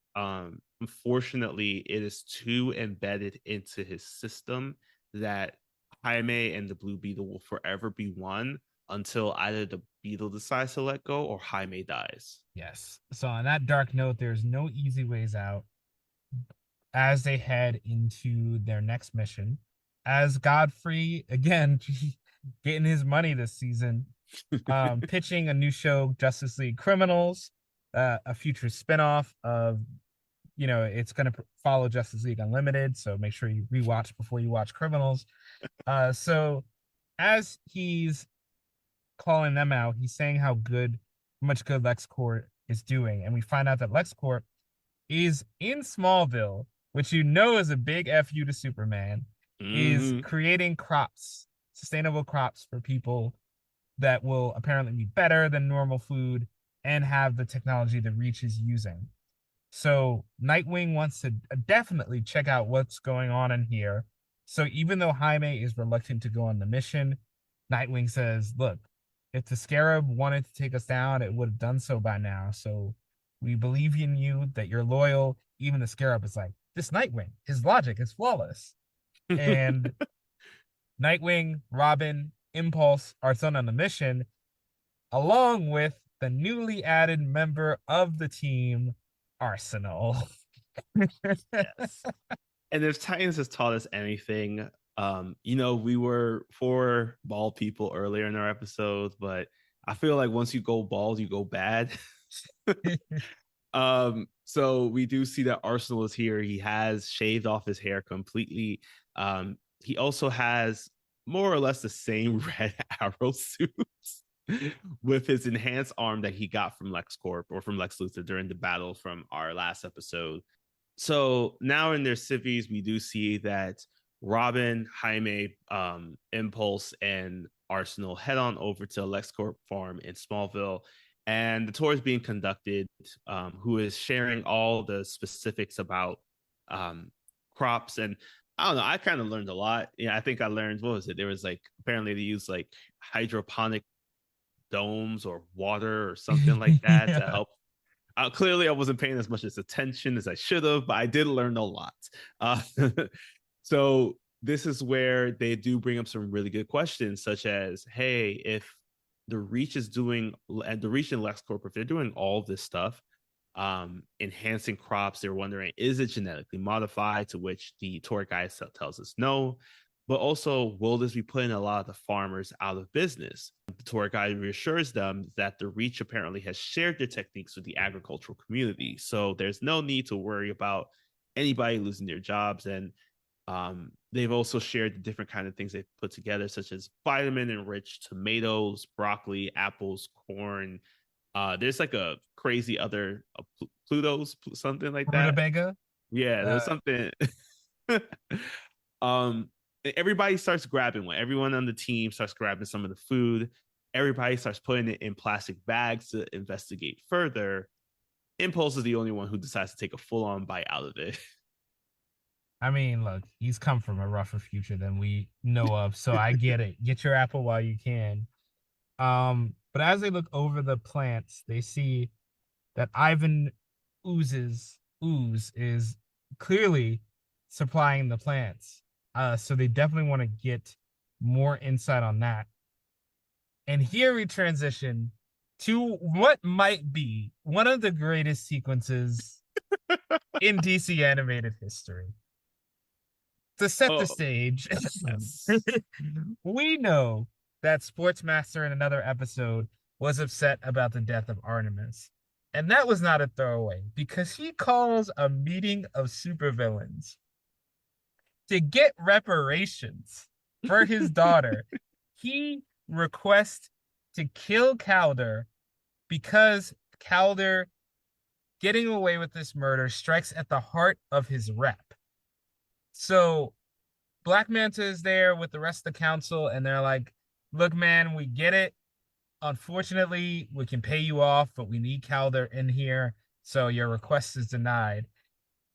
unfortunately it is too embedded into his system that Jaime and the Blue Beetle will forever be one until either the beetle decides to let go or Jaime dies. Yes. So on that dark note, there's no easy ways out as they head into their next mission. As Godfrey, again, getting his money this season, pitching a new show, Justice League Criminals, a future spinoff of, it's going to follow Justice League Unlimited. So make sure you rewatch before you watch Criminals. So as he's calling them out, he's saying how much good LexCorp is doing. And we find out that LexCorp is in Smallville, which is a big FU to Superman, is creating crops, sustainable crops for people that will apparently be better than normal food and have the technology that Reach is using. So Nightwing wants to definitely check out what's going on in here. So even though Jaime is reluctant to go on the mission, Nightwing says, look, if the Scarab wanted to take us down, it would have done so by now. So we believe in you, that you're loyal. Even the Scarab is like, this Nightwing, his logic is flawless. And Nightwing, Robin, Impulse are sent on the mission, along with the newly added member of the team, Arsenal. Yes. And if Titans has taught us anything, we were for bald people earlier in our episodes, but I feel like once you go bald, you go bad. So we do see that Arsenal is here. He has shaved off his hair completely. He also has more or less the same Red Arrow suits with his enhanced arm that he got from LexCorp or from Lex Luthor during the battle from our last episode. So now in their civvies, we do see that Robin, Jaime, Impulse, and Arsenal head on over to LexCorp farm in Smallville. And the tour is being conducted, who is sharing all the specifics about crops. And I don't know, I kind of learned a lot. Yeah, I think I learned, what was it? There was apparently they use hydroponic domes or water or something like that to help. Clearly, I wasn't paying as much attention as I should have, but I did learn a lot. So this is where they do bring up some really good questions, such as, hey, if the Reach is doing, and the Reach and LexCorp, if they're doing all this stuff, enhancing crops, they're wondering, is it genetically modified? To which the tour guide tells us no. But also, will this be putting a lot of the farmers out of business? The tour guide reassures them that the Reach apparently has shared their techniques with the agricultural community. So there's no need to worry about anybody losing their jobs. And they've also shared the different kind of things they've put together, such as vitamin-enriched tomatoes, broccoli, apples, corn, There's like a crazy other Pluto's something like that. Rutabaga. Yeah, Uh, there's something. um, everybody starts grabbing one. Everyone on the team starts grabbing some of the food. Everybody starts putting it in plastic bags to investigate further. Impulse is the only one who decides to take a full-on bite out of it. I mean, look, he's come from a rougher future than we know of, so I get it. Get your apple while you can. But as they look over the plants, they see that Ivan ooze is clearly supplying the plants. So they definitely want to get more insight on that. And here we transition to what might be one of the greatest sequences in DC animated history. To set the Oh, stage, yes. we know that Sportsmaster in another episode was upset about the death of Artemis. And that was not a throwaway because he calls a meeting of supervillains to get reparations for his daughter. He requests to kill Calder because Calder getting away with this murder strikes at the heart of his rep. So Black Manta is there with the rest of the council, and they're like, look, man, we get it. Unfortunately, we can pay you off, but we need Calder in here, so your request is denied.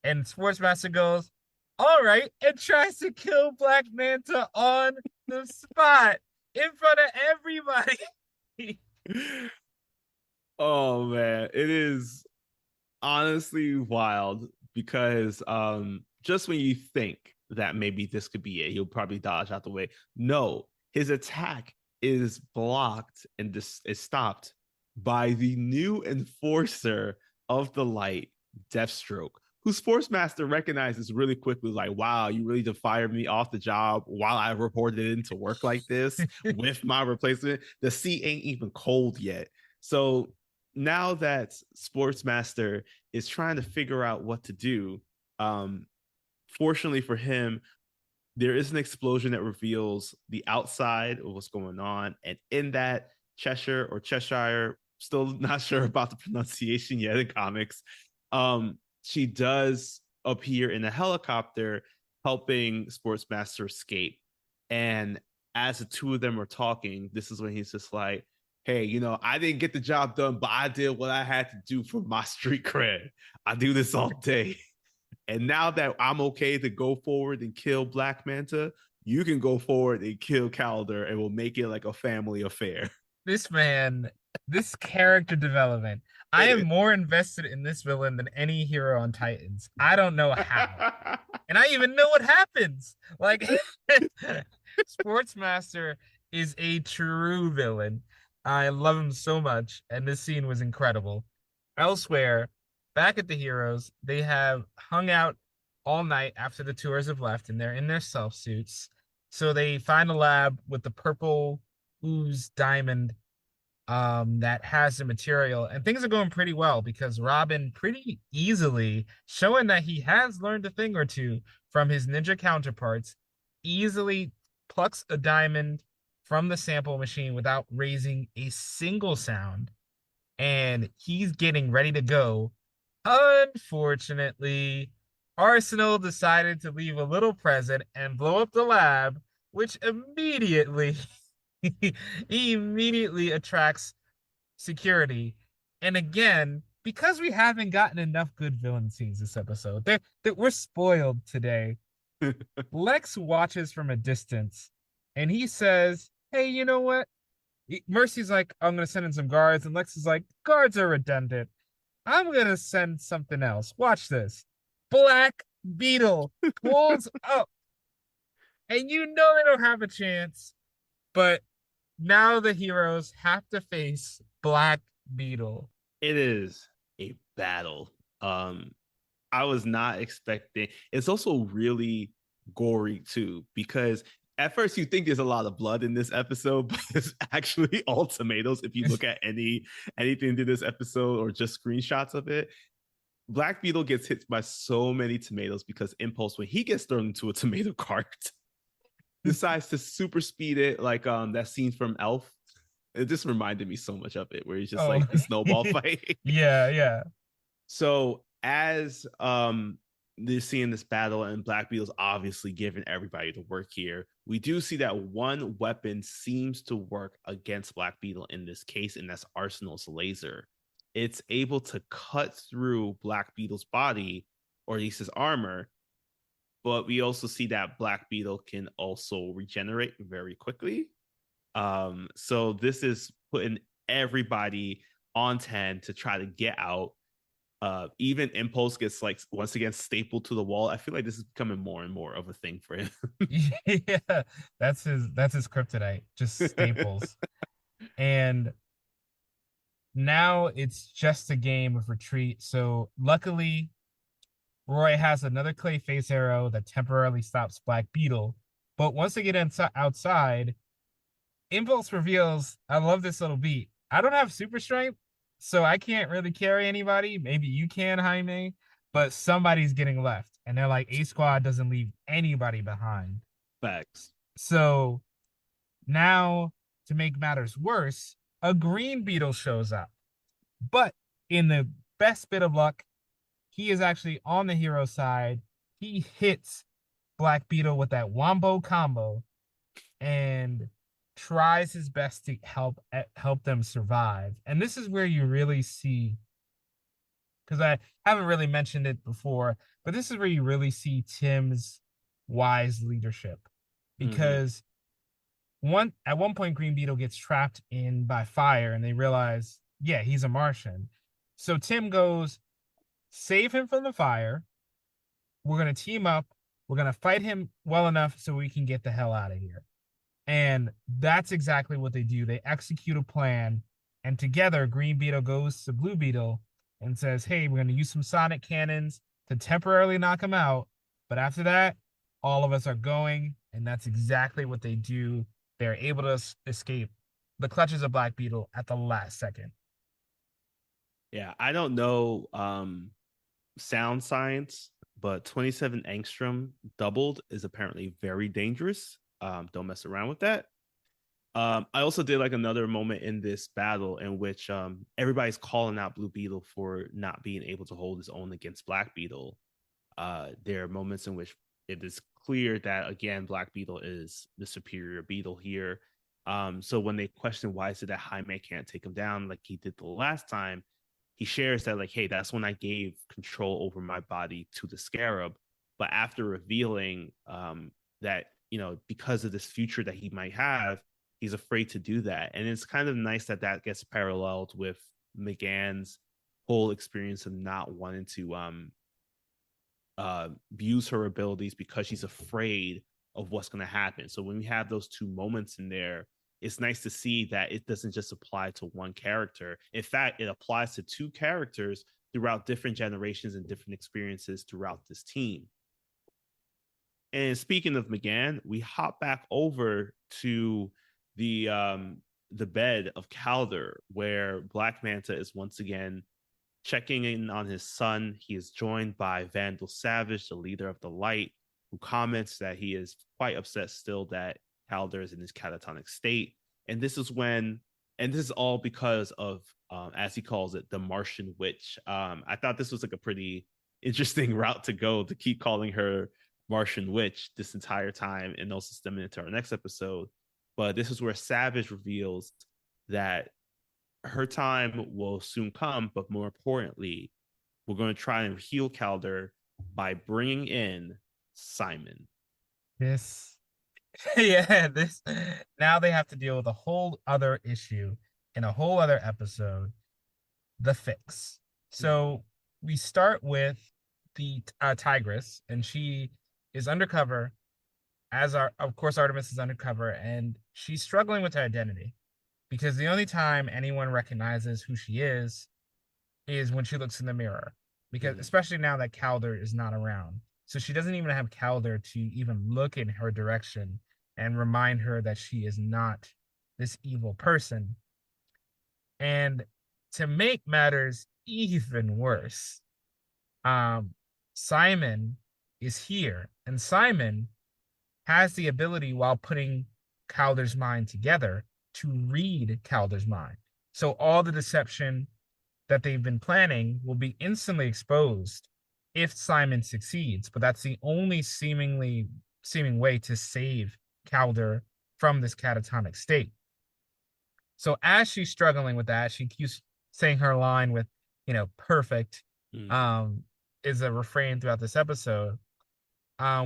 And Sportsmaster goes, all right, and tries to kill Black Manta on the spot in front of everybody. Oh man, it is honestly wild because just when you think that maybe this could be it, he'll probably dodge out the way. No, his attack is blocked and this is stopped by the new enforcer of the light, Deathstroke, who Sportsmaster recognizes really quickly, like, wow, you really just fired me off the job while I reported into work like this with my replacement. The seat ain't even cold yet. So now that Sportsmaster is trying to figure out what to do, fortunately for him, there is an explosion that reveals the outside of what's going on. And in that, Cheshire, still not sure about the pronunciation yet in comics, she does appear in a helicopter helping Sportsmaster escape. And as the two of them are talking, this is when he's just like, hey, I didn't get the job done, but I did what I had to do for my street cred. I do this all day. And now that I'm okay to go forward and kill Black Manta, you can go forward and kill Calder and we'll make it like a family affair. This man, this character development. I am more invested in this villain than any hero on Titans. I don't know how. And I even know what happens. Like Sportsmaster is a true villain. I love him so much, and this scene was incredible. Elsewhere, back at the Heroes, they have hung out all night after the tours have left, and they're in their self suits. So they find a lab with the purple ooze diamond that has the material, and things are going pretty well because Robin pretty easily, showing that he has learned a thing or two from his ninja counterparts, easily plucks a diamond from the sample machine without raising a single sound, and he's getting ready to go. Unfortunately, Arsenal decided to leave a little present and blow up the lab, which immediately attracts security. And again, because we haven't gotten enough good villain scenes this episode, that we're spoiled today. Lex watches from a distance and he says, hey, you know what? Mercy's like, I'm going to send in some guards. And Lex is like, guards are redundant. I'm going to send something else. Watch this. Black Beetle pulls up. And you know they don't have a chance. But now the heroes have to face Black Beetle. It is a battle. I was not expecting. It's also really gory too, because at first you think there's a lot of blood in this episode, but it's actually all tomatoes. If you look at anything to this episode or just screenshots of it, Black Beetle gets hit by so many tomatoes because Impulse, when he gets thrown into a tomato cart, decides to super speed it, like that scene from Elf It just reminded me so much of it, where it's just Oh, like the snowball fight. yeah, yeah. So as they're seeing this battle and Black Beetle's obviously giving everybody the work here, we do see that one weapon seems to work against Black Beetle in this case, and that's Arsenal's laser. It's able to cut through Black Beetle's body, or at least his armor, but we also see that Black Beetle can also regenerate very quickly. So this is putting everybody on 10 to try to get out. Even Impulse gets like once again stapled to the wall. I feel like this is becoming more and more of a thing for him. Yeah, that's his kryptonite, just staples. And now it's just a game of retreat. So luckily, Roy has another clay face arrow that temporarily stops Black Beetle. But once they get outside, Impulse reveals, I love this little beat. I don't have super strength, so I can't really carry anybody. Maybe you can, Jaime, but somebody's getting left. And they're like, A Squad doesn't leave anybody behind. Facts. So now, to make matters worse, a green beetle shows up. But in the best bit of luck, he is actually on the hero side. He hits Black Beetle with that wombo combo and tries his best to help them survive. And this is where you really see, because I haven't really mentioned it before, but this is where you really see Tim's wise leadership. Because at one point Green Beetle gets trapped in by fire and they realize, yeah, he's a Martian. So Tim goes, save him from the fire. We're gonna team up. We're gonna fight him well enough so we can get the hell out of here. And that's exactly what they do. They execute a plan, and together Green Beetle goes to Blue Beetle and says, hey, we're gonna use some sonic cannons to temporarily knock him out. But after that, all of us are going, and that's exactly what they do. They're able to escape the clutches of Black Beetle at the last second. Yeah, I don't know sound science, but 27 angstrom doubled is apparently very dangerous. Don't mess around with that. I also did like another moment in this battle in which everybody's calling out Blue Beetle for not being able to hold his own against Black Beetle. There are moments in which it is clear that again Black Beetle is the superior beetle here. So when they question why is it that Jaime can't take him down like he did the last time, he shares that like, hey, that's when I gave control over my body to the Scarab. But after revealing that because of this future that he might have, he's afraid to do that. And it's kind of nice that that gets paralleled with McGann's whole experience of not wanting to use her abilities because she's afraid of what's going to happen. So when we have those two moments in there, it's nice to see that it doesn't just apply to one character. In fact, it applies to two characters throughout different generations and different experiences throughout this team. And speaking of McGann, we hop back over to the bed of Calder, where Black Manta is once again checking in on his son. He is joined by Vandal Savage, the leader of the Light, who comments that he is quite upset still that Calder is in his catatonic state. And this is all because of, as he calls it, the Martian Witch. I thought this was like a pretty interesting route to go to keep calling her Martian Witch this entire time and also stemming into our next episode. But this is where Savage reveals that her time will soon come, but more importantly, we're going to try and heal Calder by bringing in Simon. This, yeah, this. Now they have to deal with a whole other issue in a whole other episode, the fix. So we start with the Tigress, and she is undercover, as of course Artemis is undercover, and she's struggling with her identity because the only time anyone recognizes who she is when she looks in the mirror. Because especially now that Calder is not around, so she doesn't even have Calder to even look in her direction and remind her that she is not this evil person. And to make matters even worse, Simon is here, and Simon has the ability, while putting Calder's mind together, to read Calder's mind. So all the deception that they've been planning will be instantly exposed if Simon succeeds. But that's the only seeming way to save Calder from this catatonic state. So as she's struggling with that, she keeps saying her line with, perfect, Mm. um, is a refrain throughout this episode.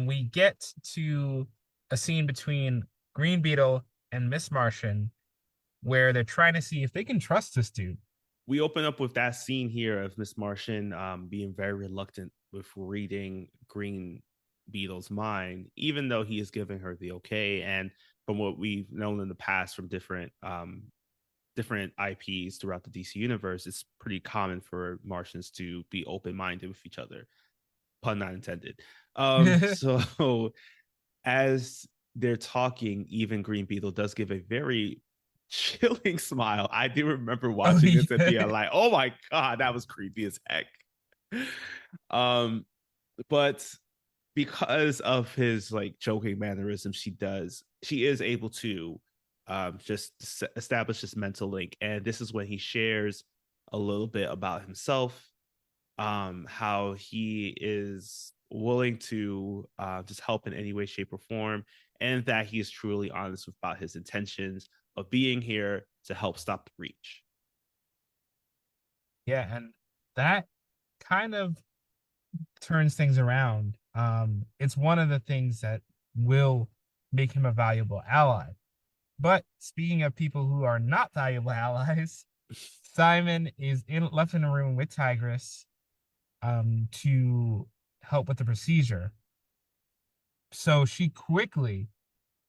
We get to a scene between Green Beetle and Miss Martian where they're trying to see if they can trust this dude. We open up with that scene here of Miss Martian being very reluctant with reading Green Beetle's mind, even though he is giving her the okay. And from what we've known in the past from different IPs throughout the DC universe, it's pretty common for Martians to be open minded with each other. Pun not intended. So as they're talking, even Green Beetle does give a very chilling smile. I do remember Oh, watching this and yeah. being like, "Oh my god, that was creepy as heck." Um, but because of his like joking mannerisms, she is able to just establish this mental link, and this is when he shares a little bit about himself, how he is willing to just help in any way, shape, or form, and that he is truly honest about his intentions of being here to help stop the breach. Yeah, and that kind of turns things around. It's one of the things that will make him a valuable ally. But speaking of people who are not valuable allies, Simon is left in a room with Tigress to help with the procedure. So she quickly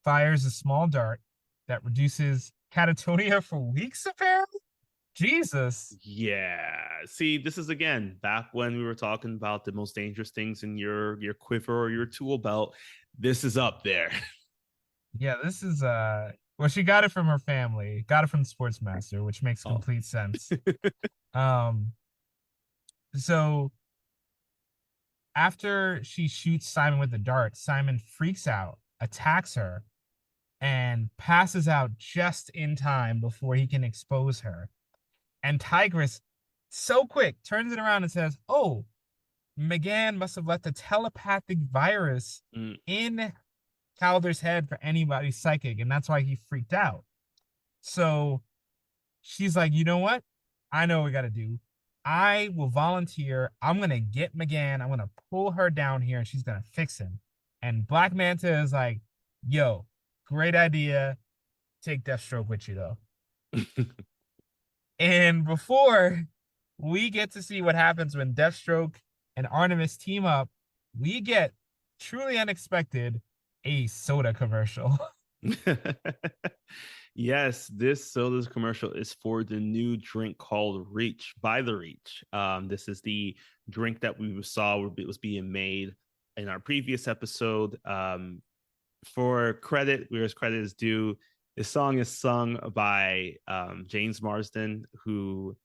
fires a small dart that reduces catatonia for weeks, apparently. Jesus. Yeah. See, this is again back when we were talking about the most dangerous things in your quiver or your tool belt. This is up there. Yeah, this is well, she got it from her family, got it from the Sportsmaster, which makes Oh. complete sense. Um, so after she shoots Simon with the dart, Simon freaks out, attacks her, and passes out just in time before he can expose her. And Tigress, so quick, turns it around and says, "Oh, McGann must have left a telepathic virus Mm. in Calder's head for anybody psychic, and that's why he freaked out." So she's like, "You know what? I know what we got to do. I will volunteer. I'm going to get McGann. I'm going to pull her down here and she's going to fix him." And Black Manta is like, "Yo, great idea. Take Deathstroke with you, though." And before we get to see what happens when Deathstroke and Artemis team up, we get truly unexpected a soda commercial. Yes, this soda's commercial is for the new drink called Reach by the Reach. This is the drink that we saw where it was being made in our previous episode. For credit, whereas credit is due, this song is sung by James Marsden, who,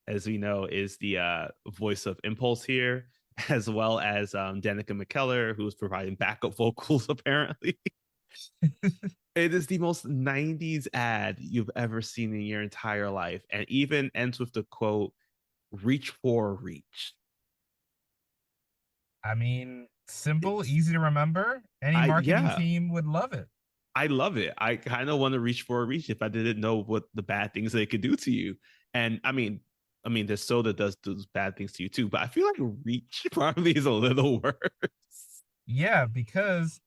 as we know, is the voice of Impulse here, as well as Danica McKellar, who is providing backup vocals apparently. It is the most 90s ad you've ever seen in your entire life, and even ends with the quote, "Reach for reach." I mean, simple, It's easy to remember. Any I marketing yeah, team would love it. I love it. I kind of want to reach for a reach if I didn't know what the bad things they could do to you. And I mean, the soda does those bad things to you too, but I feel like reach probably is a little worse. Yeah, because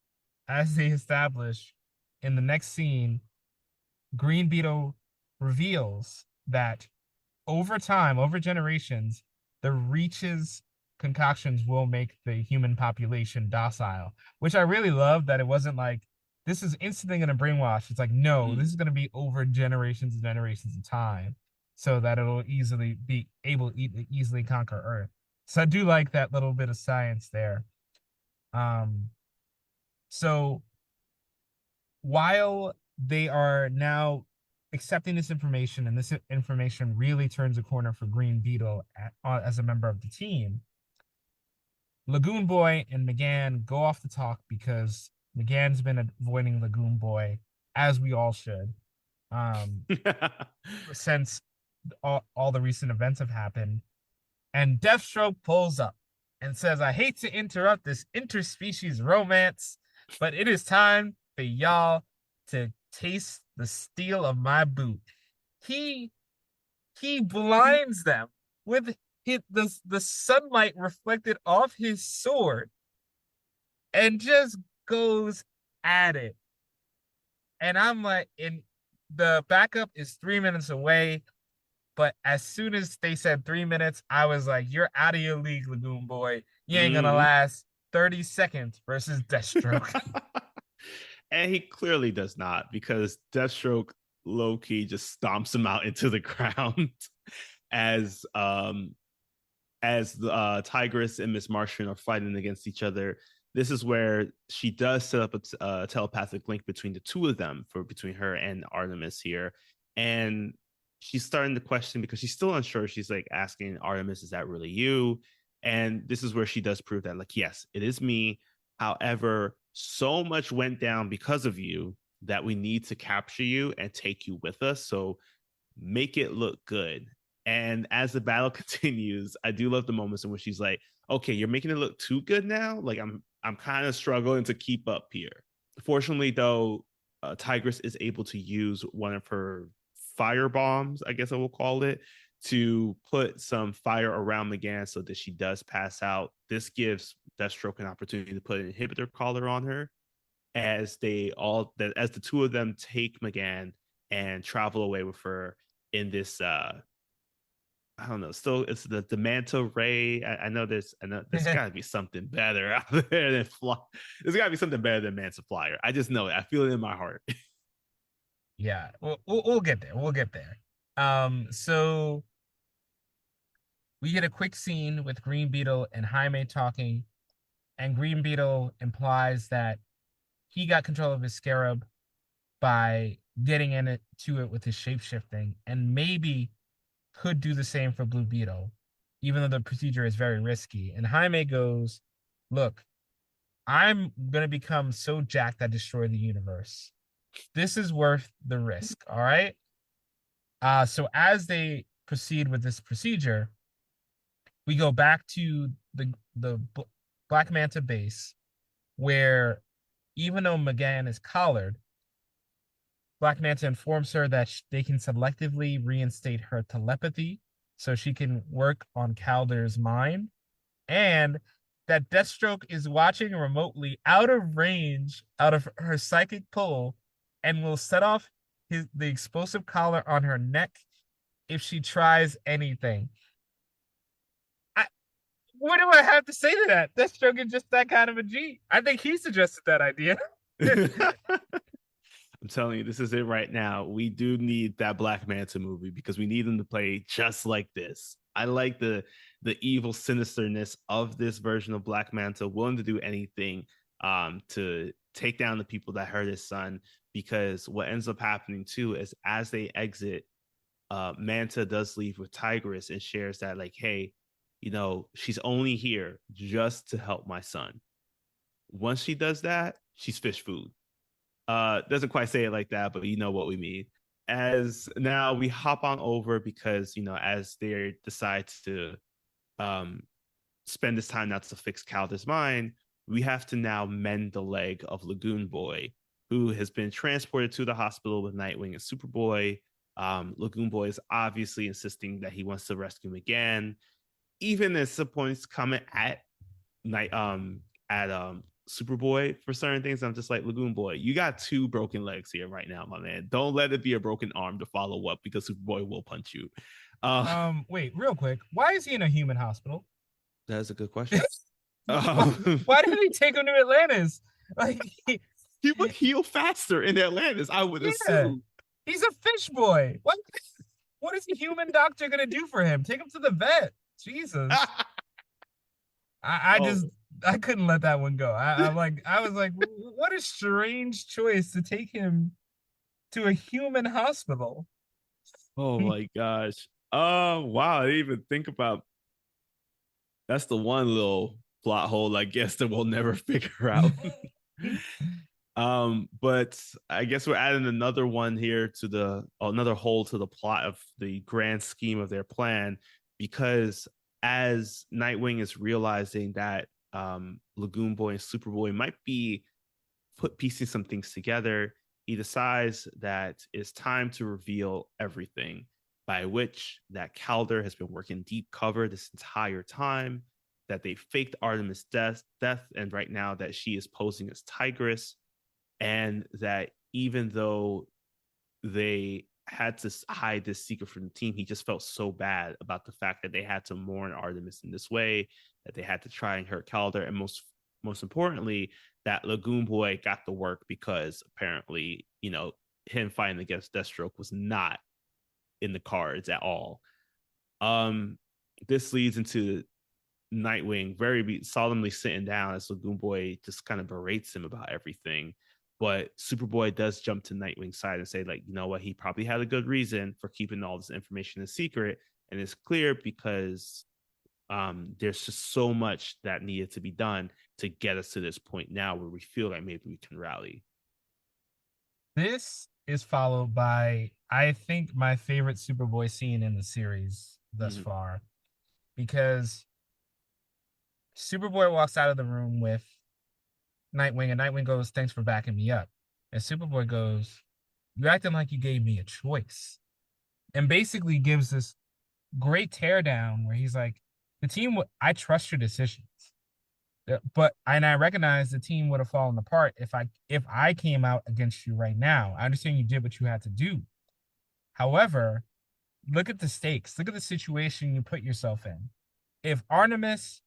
as they establish in the next scene, Green Beetle reveals that over time, over generations, the Reach's concoctions will make the human population docile, which I really love that it wasn't like this is instantly going to brainwash. It's like, no, this Mm. is going to be over generations and generations of time so that it'll easily be able to easily conquer Earth. So I do like that little bit of science there. Um, so while they are now accepting this information, and this information really turns a corner for Green Beetle as a member of the team, Lagoon Boy and McGann go off to talk because McGann's been avoiding Lagoon Boy, as we all should. um, since all the recent events have happened. And Deathstroke pulls up and says, I hate to interrupt this interspecies romance, but it is time for y'all to taste the steel of my boot. He he blinds them with the sunlight reflected off his sword and just goes at it. And I'm like, and the backup is 3 minutes away. But as soon as they said 3 minutes, I was like, you're out of your league, Lagoon Boy. You ain't gonna Mm. last 30 seconds versus Deathstroke. And he clearly does not, because Deathstroke low key just stomps him out into the ground as Tigress and Miss Martian are fighting against each other. This is where she does set up a telepathic link between the two of them, for between her and Artemis here. And she's starting to question, because she's still unsure. She's like asking Artemis, is that really you? And this is where she does prove that, like, yes, it is me. However, so much went down because of you that we need to capture you and take you with us. So make it look good. And as the battle continues, I do love the moments in which she's like, okay, you're making it look too good now. Like I'm kind of struggling to keep up here. Fortunately, though, Tigress is able to use one of her fire bombs, I guess I will call it, to put some fire around McGann so that she does pass out. This gives Deathstroke an opportunity to put an inhibitor collar on her, as as the two of them take McGann and travel away with her in this I don't know. Still, it's the manta ray. I know there's got to be something better out there than fly. There's got to be something better than manta flyer. I just know it. I feel it in my heart. Yeah, we'll get there. We'll get there. So we get a quick scene with Green Beetle and Jaime talking, and Green Beetle implies that he got control of his scarab by getting into it with his shapeshifting, and maybe could do the same for Blue Beetle, even though the procedure is very risky. And Jaime goes, look, I'm going to become so jacked I destroy the universe. This is worth the risk. All right. So as they proceed with this procedure, we go back to the Black Manta base, where even though McGann is collared, Black Manta informs her that they can selectively reinstate her telepathy so she can work on Calder's mind, and that Deathstroke is watching remotely out of range, out of her psychic pull, and will set off the explosive collar on her neck if she tries anything. What do I have to say to that? Deathstroke is just that kind of a G. I think he suggested that idea. I'm telling you, this is it right now. We do need that Black Manta movie, because we need him to play just like this. I like the evil sinisterness of this version of Black Manta, willing to do anything to take down the people that hurt his son. Because what ends up happening too is, as they exit, Manta does leave with Tigress and shares that, like, hey, she's only here just to help my son. Once she does that, she's fish food. Doesn't quite say it like that, but you know what we mean. As now we hop on over, because as they decide to spend this time now to fix Calder's mind, we have to now mend the leg of Lagoon Boy, who has been transported to the hospital with Nightwing and Superboy. Lagoon Boy is obviously insisting that he wants to rescue him again, even at some points comment at Superboy for certain things. I'm just like, Lagoon Boy, you got two broken legs here right now, my man. Don't let it be a broken arm to follow up, because Superboy will punch you. Wait, real quick. Why is he in a human hospital? That's a good question. Why didn't he take him to Atlantis? Like he would heal faster in Atlantis, I would assume. He's a fish boy. What is a human doctor gonna do for him? Take him to the vet. Jesus. I couldn't let that one go. I was like, what a strange choice to take him to a human hospital. Oh my gosh. Oh wow, I didn't even think about. That's the one little plot hole, I guess, that we'll never figure out. But I guess we're adding another one here to another hole to the plot of the grand scheme of their plan, because as Nightwing is realizing that Lagoon Boy and Superboy might be piecing some things together, he decides that it's time to reveal everything. By which that Calder has been working deep cover this entire time, that they faked Artemis' death, and right now that she is posing as Tigress, and that even though they had to hide this secret from the team, he just felt so bad about the fact that they had to mourn Artemis in this way, that they had to try and hurt Calder, and most importantly, that Lagoon Boy got the work because apparently, him fighting against Deathstroke was not in the cards at all. This leads into Nightwing very solemnly sitting down as Lagoon Boy just kind of berates him about everything. But Superboy does jump to Nightwing's side and say, like, you know what, he probably had a good reason for keeping all this information a secret. And it's clear because there's just so much that needed to be done to get us to this point now where we feel like maybe we can rally. This is followed by, I think, my favorite Superboy scene in the series thus Mm-hmm. far, because Superboy walks out of the room with Nightwing, and Nightwing goes, "Thanks for backing me up." And Superboy goes, "You acting like you gave me a choice." And basically gives this great teardown where he's like, "The team, I trust your decisions, but and I recognize the team would have fallen apart if I came out against you right now. I understand you did what you had to do. However, look at the stakes. Look at the situation you put yourself in. If Artemis,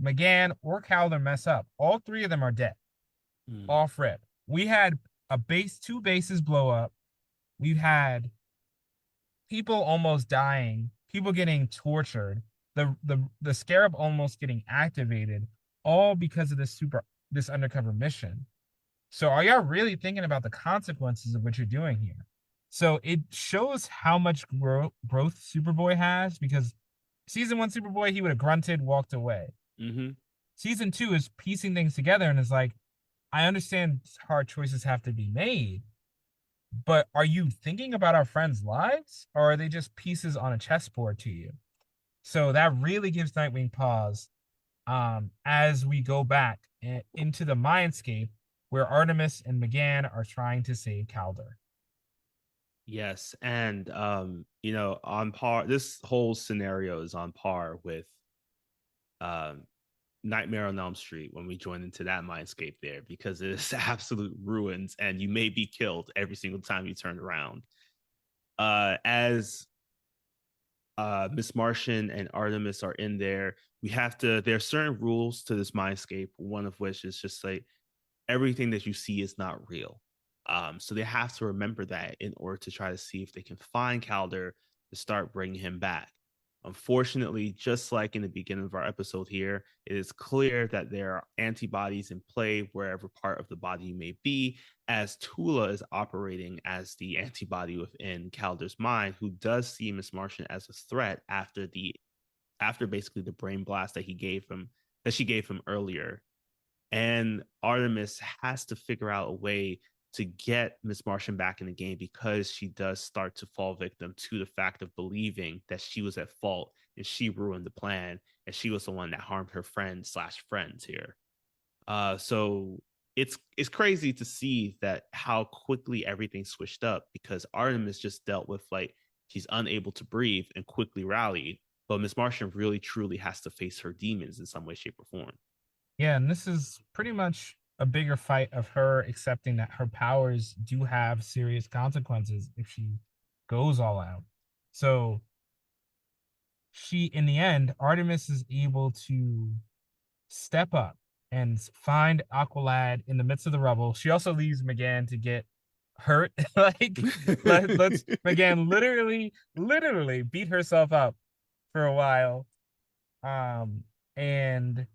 McGann, or Calder mess up, all three of them are dead. Mm. Off rip. We had two bases blow up. We've had people almost dying, people getting tortured, the scarab almost getting activated, all because of this undercover mission. So are y'all really thinking about the consequences of what you're doing here? So it shows how much growth Superboy has, because season one Superboy, he would have grunted, walked away. Mm-hmm. Season two is piecing things together and is like, I understand hard choices have to be made, but are you thinking about our friends' lives, or are they just pieces on a chessboard to you? So that really gives Nightwing pause, as we go back into the Mindscape where Artemis and McGann are trying to save Calder. Yes, and on par. This whole scenario is on par with um, Nightmare on Elm Street when we join into that mindscape there, because it is absolute ruins, and you may be killed every single time you turn around. As Miss Martian and Artemis are in there, we have to. There are certain rules to this mindscape. One of which is just like everything that you see is not real. So they have to remember that in order to try to see if they can find Calder to start bringing him back. Unfortunately, just like in the beginning of our episode here, it is clear that there are antibodies in play wherever part of the body you may be, as Tula is operating as the antibody within Calder's mind, who does see Miss Martian as a threat after basically the brain blast that she gave him earlier. And Artemis has to figure out a way to get Miss Martian back in the game, because she does start to fall victim to the fact of believing that she was at fault and she ruined the plan, and she was the one that harmed her friends here. So it's crazy to see that how quickly everything switched up, because Artemis just dealt with, like, she's unable to breathe and quickly rallied, but Miss Martian really truly has to face her demons in some way, shape, or form. Yeah, and this is pretty much a bigger fight of her accepting that her powers do have serious consequences if she goes all out. So in the end, Artemis is able to step up and find Aqualad in the midst of the rubble. She also leaves McGann to get hurt. Like, let's McGann literally beat herself up for a while. And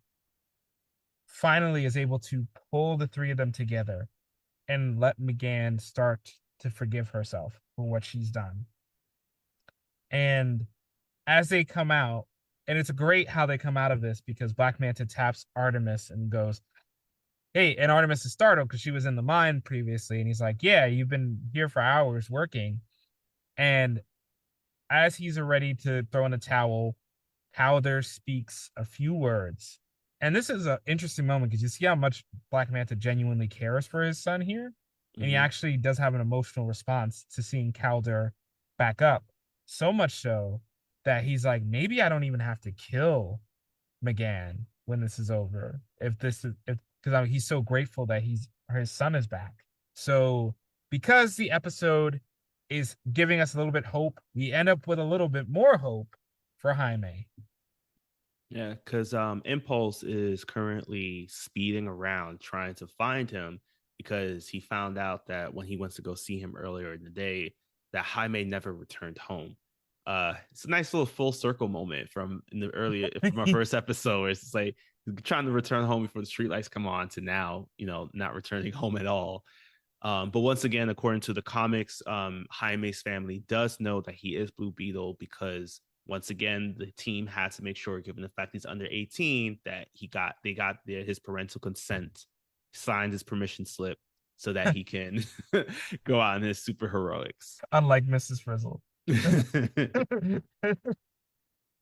finally is able to pull the three of them together and let McGann start to forgive herself for what she's done. And as they come out, and it's great how they come out of this, because Black Manta taps Artemis and goes, hey, and Artemis is startled because she was in the mine previously, and he's like, yeah, you've been here for hours working. And as he's ready to throw in the towel, Calder speaks a few words. And this is an interesting moment because you see how much Black Manta genuinely cares for his son here. And he Mm-hmm. actually does have an emotional response to seeing Calder back up. So much so that he's like, maybe I don't even have to kill McGann when this is over. If this is, if because I mean, he's so grateful that his son is back. So because the episode is giving us a little bit hope, we end up with a little bit more hope for Jaime. Yeah, because Impulse is currently speeding around trying to find him because he found out that when he went to go see him earlier in the day, that Jaime never returned home. It's a nice little full circle moment from our first episode where it's like trying to return home before the streetlights come on to now, not returning home at all. But once again, according to the comics, Jaime's family does know that he is Blue Beetle because once again, the team had to make sure, given the fact he's under 18, that they got his parental consent, signed his permission slip so that he can go out in his super heroics. Unlike Mrs. Frizzle.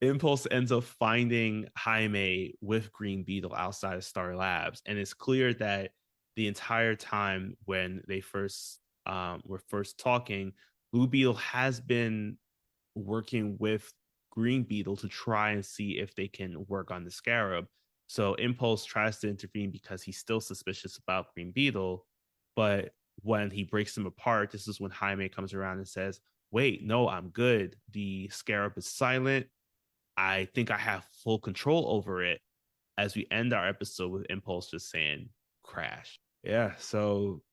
Impulse ends up finding Jaime with Green Beetle outside of Star Labs, and it's clear that the entire time when they were first talking, Blue Beetle has been working with Green Beetle to try and see if they can work on the Scarab. So Impulse tries to intervene because he's still suspicious about Green Beetle, but when he breaks them apart, this is when Jaime comes around and says, "Wait, no, I'm good. The Scarab is silent. I think I have full control over it." As we end our episode with Impulse just saying, "Crash." Yeah, so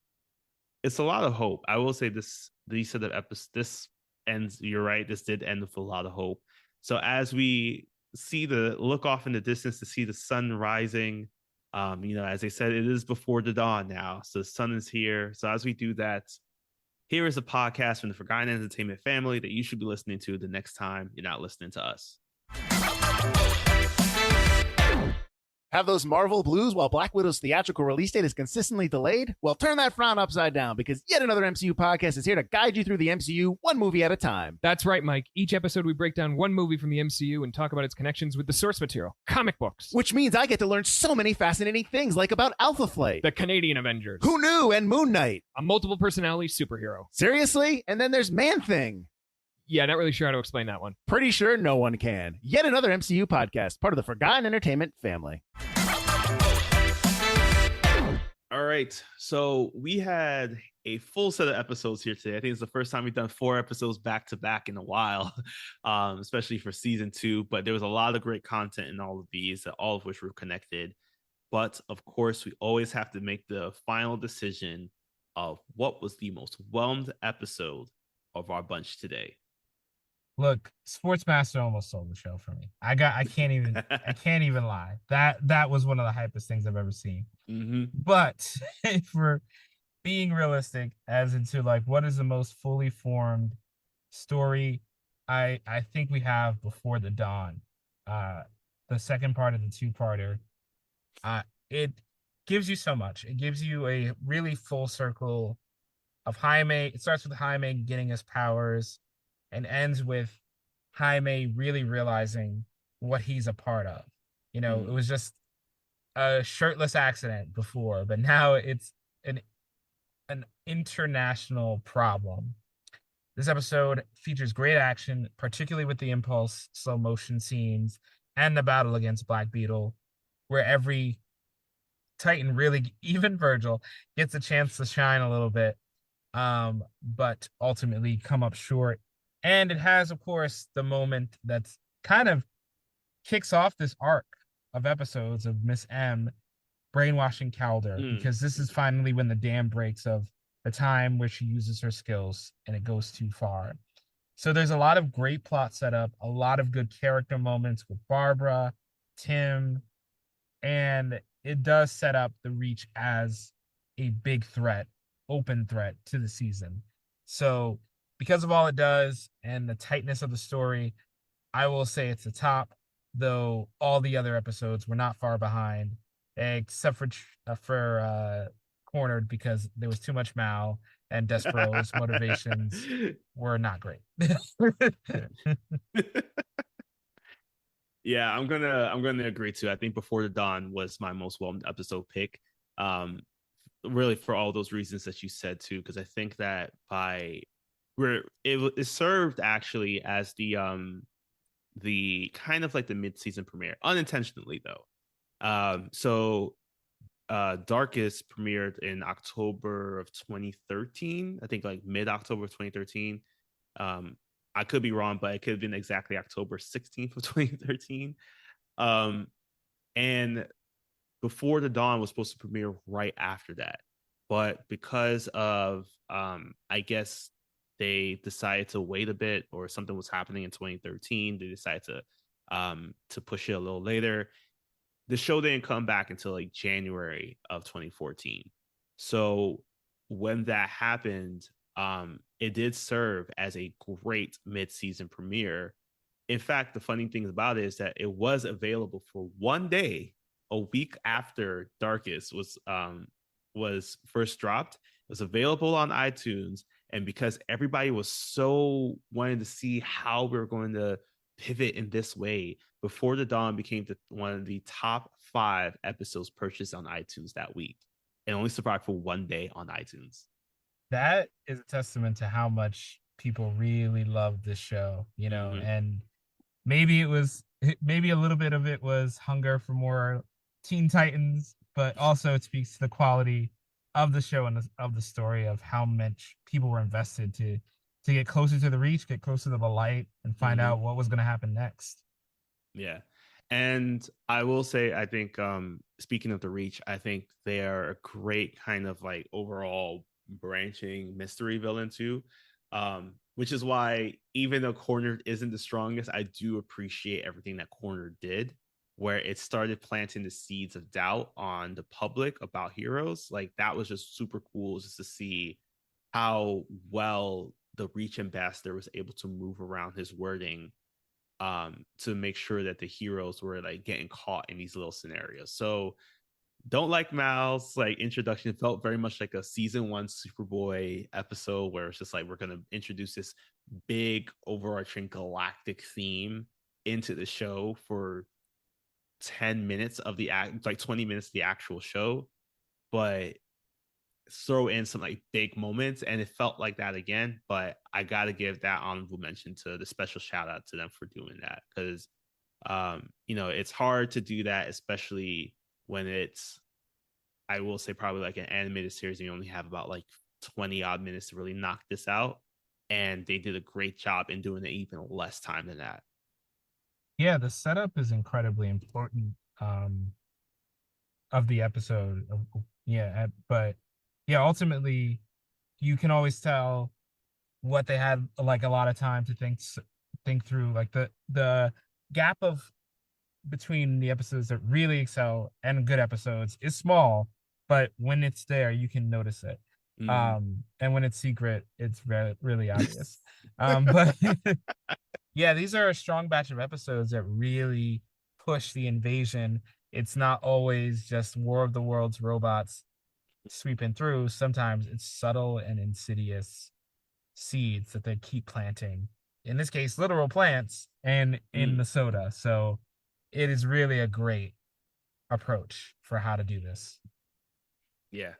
it's a lot of hope. I will say these set of episodes, this ends, you're right, this did end with a lot of hope. So as we look off in the distance to see the sun rising, as they said, it is before the dawn now. So the sun is here. So as we do that, here is a podcast from the Forgotten Entertainment family that you should be listening to the next time you're not listening to us. Have those Marvel blues while Black Widow's theatrical release date is consistently delayed? Well, turn that frown upside down because yet another MCU podcast is here to guide you through the MCU one movie at a time. That's right, Mike. Each episode we break down one movie from the MCU and talk about its connections with the source material, comic books. Which means I get to learn so many fascinating things like about Alpha Flight, the Canadian Avengers. Who Knew, and Moon Knight. A multiple personality superhero. Seriously? And then there's Man-Thing. Yeah, not really sure how to explain that one. Pretty sure no one can. Yet another MCU podcast, part of the Forgotten Entertainment family. All right. So we had a full set of episodes here today. I think it's the first time we've done 4 episodes back to back in a while, especially for season 2. But there was a lot of great content in all of these, all of which were connected. But of course, we always have to make the final decision of what was the most whelmed episode of our bunch today. Look, Sportsmaster almost sold the show for me. I can't even lie. That was one of the hypest things I've ever seen. Mm-hmm. But if we're being realistic as into like what is the most fully formed story, I think we have Before the Dawn. The second part of the 2-parter. It gives you so much. It gives you a really full circle of Jaime. It starts with Jaime getting his powers and ends with Jaime really realizing what he's a part of. It was just a shirtless accident before, but now it's an international problem. This episode features great action, particularly with the Impulse slow motion scenes and the battle against Black Beetle, where every Titan, really, even Virgil, gets a chance to shine a little bit, but ultimately come up short. And it has, of course, the moment that's kind of kicks off this arc of episodes of Miss M brainwashing Calder, because this is finally when the dam breaks of the time where she uses her skills and it goes too far. So there's a lot of great plot setup, a lot of good character moments with Barbara, Tim, and it does set up the Reach as a big threat, open threat to the season. So because of all it does and the tightness of the story, I will say it's the top, though all the other episodes were not far behind. except for Cornered, because there was too much Mal, and Despero's motivations were not great. Yeah, I'm gonna agree too. I think Before the Dawn was my most well episode pick. Um, really for all those reasons that you said too, because I think that by where it served actually as the kind of like the mid-season premiere, unintentionally though. So Darkest premiered in October of 2013. I think like mid-October of 2013. Um, I could be wrong, but it could have been exactly October 16th of 2013. Um, and Before the Dawn was supposed to premiere right after that. But because of I guess they decided to wait a bit, or something was happening in 2013, they decided to push it a little later. The show didn't come back until like January of 2014. So when that happened, it did serve as a great mid-season premiere. In fact, the funny thing about it is that it was available for one day, a week after Darkest was first dropped. It was available on iTunes, and because everybody was so wanting to see how we were going to pivot in this way, Before the Dawn became one of the top 5 episodes purchased on iTunes that week, and only survived for one day on iTunes. That is a testament to how much people really love this show, Mm-hmm. and maybe a little bit of it was hunger for more Teen Titans, but also it speaks to the quality of the show and of the story, of how much people were invested to get closer to the Reach, get closer to the light, and find Mm-hmm. out what was going to happen next. Yeah. And I will say, I think, speaking of the Reach, I think they are a great kind of like overall branching mystery villain too. Which is why, even though Cornered isn't the strongest, I do appreciate everything that Cornered did, where it started planting the seeds of doubt on the public about heroes. Like, that was just super cool, just to see how well the Reach ambassador was able to move around his wording, to make sure that the heroes were like getting caught in these little scenarios. So Don't Like Mal's like introduction felt very much like a season 1 Superboy episode, where it's just like, we're going to introduce this big overarching galactic theme into the show for 10 minutes of the act, like 20 minutes of the actual show, but throw in some like big moments, and it felt like that again. But I gotta give that honorable mention to the special shout out to them for doing that, because it's hard to do that, especially when it's, I will say, probably like an animated series, and you only have about like 20 odd minutes to really knock this out, and they did a great job in doing it even less time than that. Yeah, the setup is incredibly important, of the episode. Yeah, but yeah, ultimately, you can always tell what they had like a lot of time to think through. Like the gap of between the episodes that really excel and good episodes is small, but when it's there, you can notice it. Mm-hmm. And when it's secret, it's really obvious. But yeah, these are a strong batch of episodes that really push the invasion. It's not always just War of the Worlds robots sweeping through. Sometimes it's subtle and insidious seeds that they keep planting. In this case, literal plants and in the soda. So it is really a great approach for how to do this. Yeah.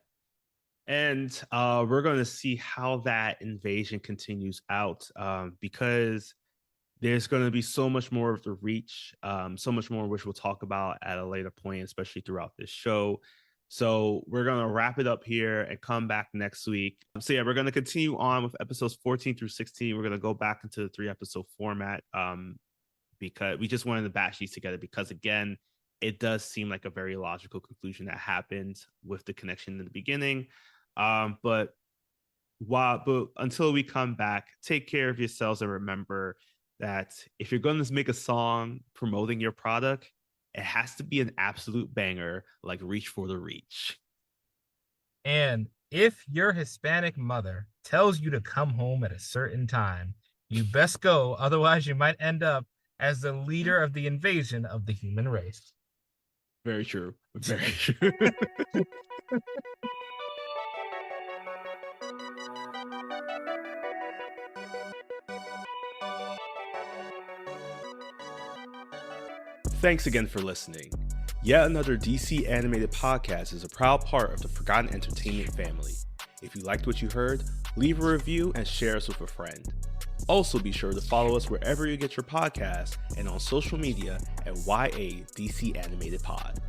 And we're going to see how that invasion continues out, because there's going to be so much more of the Reach, so much more, which we'll talk about at a later point, especially throughout this show. So we're going to wrap it up here and come back next week. So yeah, we're going to continue on with episodes 14 through 16. We're going to go back into the 3-episode format, because we just wanted to batch these together, because again, it does seem like a very logical conclusion that happened with the connection in the beginning. But until we come back, take care of yourselves, and remember that if you're going to make a song promoting your product, it has to be an absolute banger, like Reach for the Reach. And if your Hispanic mother tells you to come home at a certain time, you best go. Otherwise, you might end up as the leader of the invasion of the human race. Very true. Very true. Thanks again for listening. Yet another DC animated podcast is a proud part of the Forgotten Entertainment family. If you liked what you heard, leave a review and share us with a friend. Also, be sure to follow us wherever you get your podcasts and on social media at YA DC Animated Pod.